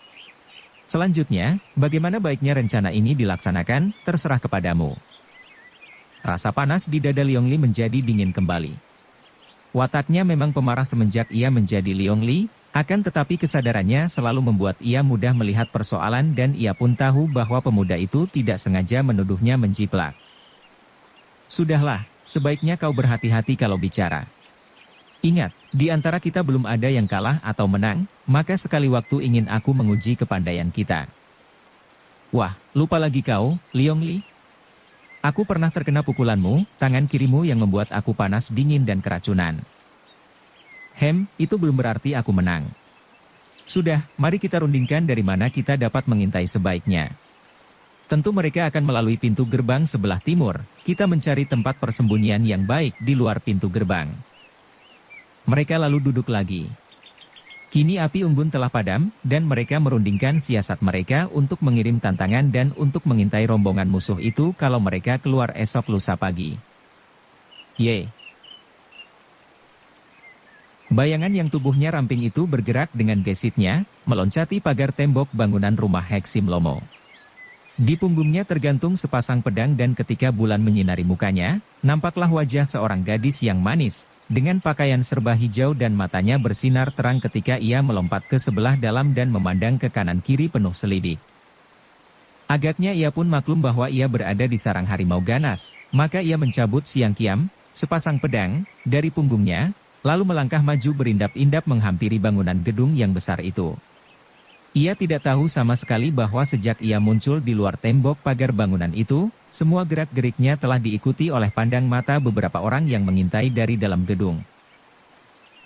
Selanjutnya, bagaimana baiknya rencana ini dilaksanakan, terserah kepadamu." Rasa panas di dada Liong Li menjadi dingin kembali. Wataknya memang pemarah semenjak ia menjadi Liong Li, akan tetapi kesadarannya selalu membuat ia mudah melihat persoalan dan ia pun tahu bahwa pemuda itu tidak sengaja menuduhnya menjiplak. "Sudahlah, sebaiknya kau berhati-hati kalau bicara. Ingat, di antara kita belum ada yang kalah atau menang, maka sekali waktu ingin aku menguji kepandaian kita." "Wah, lupa lagi kau, Liong Li. Aku pernah terkena pukulanmu, tangan kirimu yang membuat aku panas dingin dan keracunan. Itu belum berarti aku menang. Sudah, mari kita rundingkan dari mana kita dapat mengintai sebaiknya. Tentu mereka akan melalui pintu gerbang sebelah timur, kita mencari tempat persembunyian yang baik di luar pintu gerbang." Mereka lalu duduk lagi. Kini api unggun telah padam, dan mereka merundingkan siasat mereka untuk mengirim tantangan dan untuk mengintai rombongan musuh itu kalau mereka keluar esok lusa pagi. Ye! Bayangan yang tubuhnya ramping itu bergerak dengan gesitnya, meloncati pagar tembok bangunan rumah Heksim Lomo. Di punggungnya tergantung sepasang pedang dan ketika bulan menyinari mukanya, nampaklah wajah seorang gadis yang manis, dengan pakaian serba hijau dan matanya bersinar terang ketika ia melompat ke sebelah dalam dan memandang ke kanan kiri penuh selidik. Agaknya ia pun maklum bahwa ia berada di sarang harimau ganas, maka ia mencabut siang kiam, sepasang pedang, dari punggungnya, lalu melangkah maju berindap-indap menghampiri bangunan gedung yang besar itu. Ia tidak tahu sama sekali bahwa sejak ia muncul di luar tembok pagar bangunan itu, semua gerak-geriknya telah diikuti oleh pandang mata beberapa orang yang mengintai dari dalam gedung.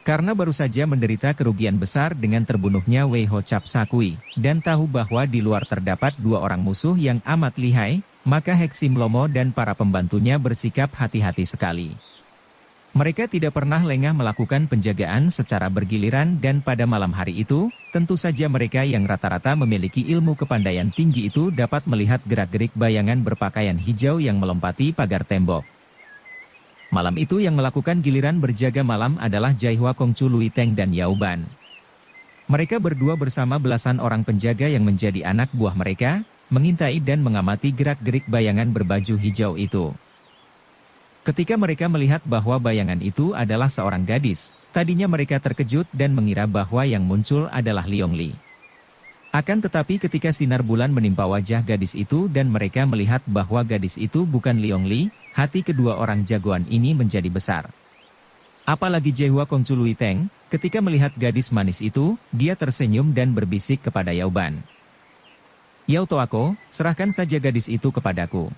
Karena baru saja menderita kerugian besar dengan terbunuhnya Wei Ho Cap Sakui, dan tahu bahwa di luar terdapat 2 orang musuh yang amat lihai, maka Heksim Lomo dan para pembantunya bersikap hati-hati sekali. Mereka tidak pernah lengah melakukan penjagaan secara bergiliran dan pada malam hari itu, tentu saja mereka yang rata-rata memiliki ilmu kepandaian tinggi itu dapat melihat gerak-gerik bayangan berpakaian hijau yang melompati pagar tembok. Malam itu yang melakukan giliran berjaga malam adalah Jaihua Kongcu Lui Teng dan Yao Ban. Mereka berdua bersama belasan orang penjaga yang menjadi anak buah mereka, mengintai dan mengamati gerak-gerik bayangan berbaju hijau itu. Ketika mereka melihat bahwa bayangan itu adalah seorang gadis, tadinya mereka terkejut dan mengira bahwa yang muncul adalah Liong Li. Akan tetapi ketika sinar bulan menimpa wajah gadis itu dan mereka melihat bahwa gadis itu bukan Liong Li, hati kedua orang jagoan ini menjadi besar. Apalagi Jaihua Kongcu Lui Teng, ketika melihat gadis manis itu, dia tersenyum dan berbisik kepada Yao Ban. "Yao Toako, serahkan saja gadis itu kepadaku.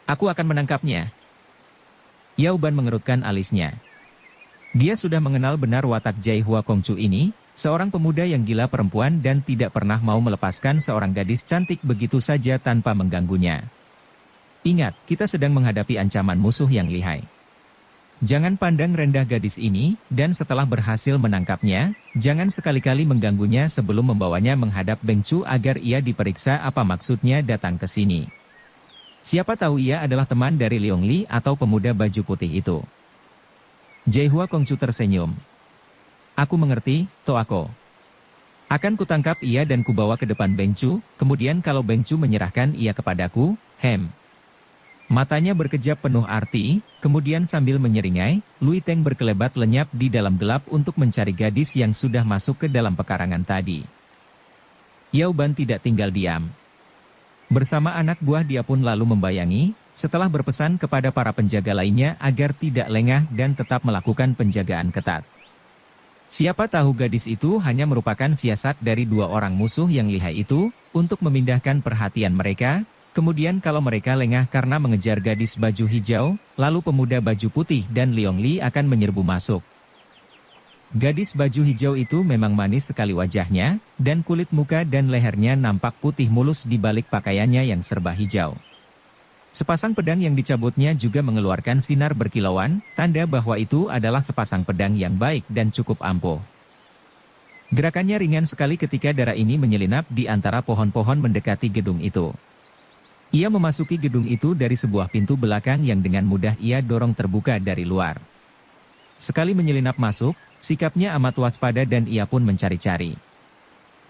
Aku akan menangkapnya." Yao Ban mengerutkan alisnya. Dia sudah mengenal benar watak Jaihua Kongcu ini, seorang pemuda yang gila perempuan dan tidak pernah mau melepaskan seorang gadis cantik begitu saja tanpa mengganggunya. Ingat, kita sedang menghadapi ancaman musuh yang lihai. Jangan pandang rendah gadis ini, dan setelah berhasil menangkapnya, jangan sekali-kali mengganggunya sebelum membawanya menghadap Beng Chu agar ia diperiksa apa maksudnya datang ke sini. Siapa tahu ia adalah teman dari Liong Li atau pemuda baju putih itu. Jaihua Kongcu tersenyum. "Aku mengerti, Toako. Akan kutangkap ia dan kubawa ke depan Beng Chu, kemudian kalau Beng Chu menyerahkan ia kepadaku, Matanya berkejap penuh arti, kemudian sambil menyeringai, Lui Teng berkelebat lenyap di dalam gelap untuk mencari gadis yang sudah masuk ke dalam pekarangan tadi. Yao Ban tidak tinggal diam. Bersama anak buah dia pun lalu membayangi, setelah berpesan kepada para penjaga lainnya agar tidak lengah dan tetap melakukan penjagaan ketat. Siapa tahu gadis itu hanya merupakan siasat dari 2 orang musuh yang lihai itu, untuk memindahkan perhatian mereka, kemudian kalau mereka lengah karena mengejar gadis baju hijau, lalu pemuda baju putih dan Liong Li akan menyerbu masuk. Gadis baju hijau itu memang manis sekali wajahnya, dan kulit muka dan lehernya nampak putih mulus di balik pakaiannya yang serba hijau. Sepasang pedang yang dicabutnya juga mengeluarkan sinar berkilauan, tanda bahwa itu adalah sepasang pedang yang baik dan cukup ampuh. Gerakannya ringan sekali ketika darah ini menyelinap di antara pohon-pohon mendekati gedung itu. Ia memasuki gedung itu dari sebuah pintu belakang yang dengan mudah ia dorong terbuka dari luar. Sekali menyelinap masuk, sikapnya amat waspada dan ia pun mencari-cari.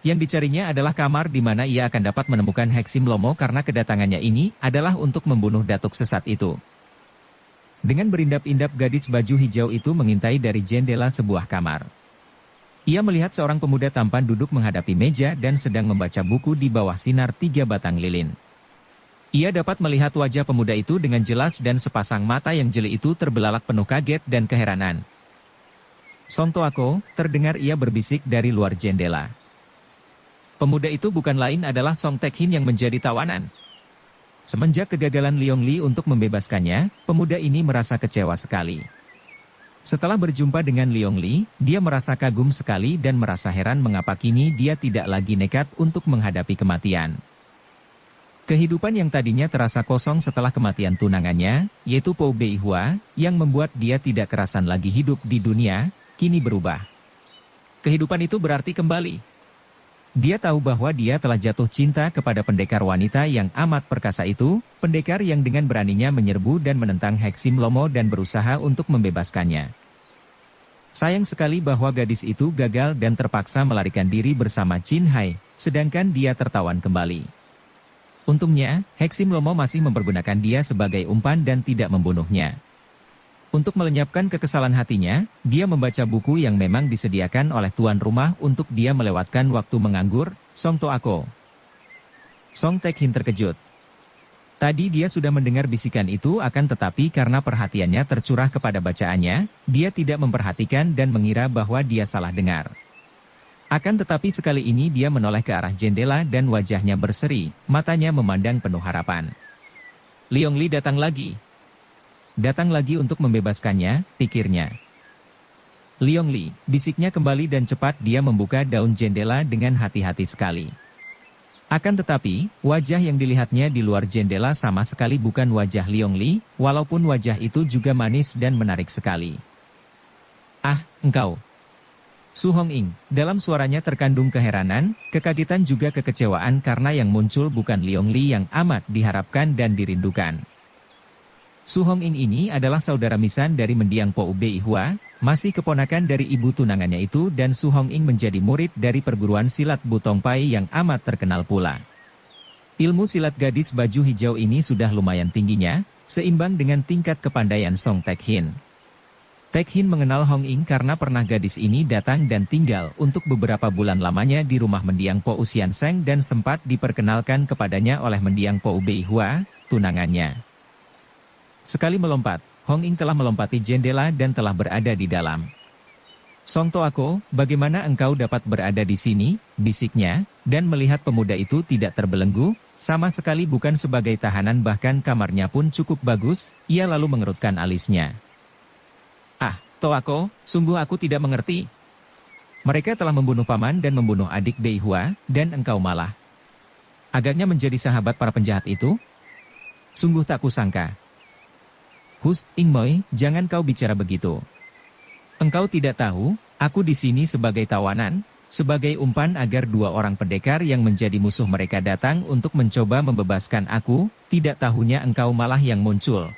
Yang dicarinya adalah kamar di mana ia akan dapat menemukan Heksim Lomo karena kedatangannya ini adalah untuk membunuh datuk sesat itu. Dengan berindap-indap gadis baju hijau itu mengintai dari jendela sebuah kamar. Ia melihat seorang pemuda tampan duduk menghadapi meja dan sedang membaca buku di bawah sinar 3 batang lilin. Ia dapat melihat wajah pemuda itu dengan jelas dan sepasang mata yang jeli itu terbelalak penuh kaget dan keheranan. "Song Toako," terdengar ia berbisik dari luar jendela. Pemuda itu bukan lain adalah Song Tek Hin yang menjadi tawanan. Semenjak kegagalan Liong Li untuk membebaskannya, pemuda ini merasa kecewa sekali. Setelah berjumpa dengan Liong Li, dia merasa kagum sekali dan merasa heran mengapa kini dia tidak lagi nekat untuk menghadapi kematian. Kehidupan yang tadinya terasa kosong setelah kematian tunangannya, yaitu Po Bei Hua, yang membuat dia tidak kerasan lagi hidup di dunia, kini berubah. Kehidupan itu berarti kembali. Dia tahu bahwa dia telah jatuh cinta kepada pendekar wanita yang amat perkasa itu, pendekar yang dengan beraninya menyerbu dan menentang Heksim Lomo dan berusaha untuk membebaskannya. Sayang sekali bahwa gadis itu gagal dan terpaksa melarikan diri bersama Chin Hai, sedangkan dia tertawan kembali. Untungnya, Heksim Lomo masih mempergunakan dia sebagai umpan dan tidak membunuhnya. Untuk melenyapkan kekesalan hatinya, dia membaca buku yang memang disediakan oleh tuan rumah untuk dia melewatkan waktu menganggur, Song Toako. Song Tek-hin terkejut. Tadi dia sudah mendengar bisikan itu akan tetapi karena perhatiannya tercurah kepada bacaannya, dia tidak memperhatikan dan mengira bahwa dia salah dengar. Akan tetapi sekali ini dia menoleh ke arah jendela dan wajahnya berseri, matanya memandang penuh harapan. Liong Li datang lagi. Datang lagi untuk membebaskannya, pikirnya. Liong Li, bisiknya kembali dan cepat dia membuka daun jendela dengan hati-hati sekali. Akan tetapi, wajah yang dilihatnya di luar jendela sama sekali bukan wajah Liong Li, walaupun wajah itu juga manis dan menarik sekali. Ah, engkau. Su Honging, dalam suaranya terkandung keheranan, kekagetan juga kekecewaan karena yang muncul bukan Liong Li yang amat diharapkan dan dirindukan. Su Honging ini adalah saudara misan dari mendiang Po Bei Hua, masih keponakan dari ibu tunangannya itu dan Su Honging menjadi murid dari perguruan silat Bu Tongpai yang amat terkenal pula. Ilmu silat gadis baju hijau ini sudah lumayan tingginya, seimbang dengan tingkat kepandaian Song Tek-hin. Tek-hin mengenal Honging karena pernah gadis ini datang dan tinggal untuk beberapa bulan lamanya di rumah mendiang Po Usian Seng dan sempat diperkenalkan kepadanya oleh mendiang Po Bei Hua, tunangannya. Sekali melompat, Honging telah melompati jendela dan telah berada di dalam. Song Toako, bagaimana engkau dapat berada di sini, bisiknya, dan melihat pemuda itu tidak terbelenggu, sama sekali bukan sebagai tahanan bahkan kamarnya pun cukup bagus, ia lalu mengerutkan alisnya. Ah, Toako, sungguh aku tidak mengerti. Mereka telah membunuh paman dan membunuh adik Bei Hua, dan engkau malah agaknya menjadi sahabat para penjahat itu? Sungguh tak kusangka. Hus, Ingmoy, jangan kau bicara begitu. Engkau tidak tahu, aku di sini sebagai tawanan, sebagai umpan agar dua orang pendekar yang menjadi musuh mereka datang untuk mencoba membebaskan aku, tidak tahunya engkau malah yang muncul.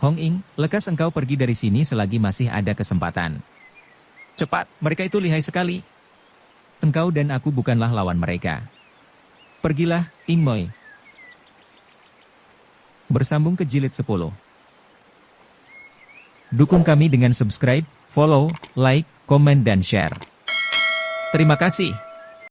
Honging, lekas engkau pergi dari sini selagi masih ada kesempatan. Cepat, mereka itu lihai sekali. Engkau dan aku bukanlah lawan mereka. Pergilah, Ingmoy. Bersambung ke jilid 10. Dukung kami dengan subscribe, follow, like, komen dan share. Terima kasih.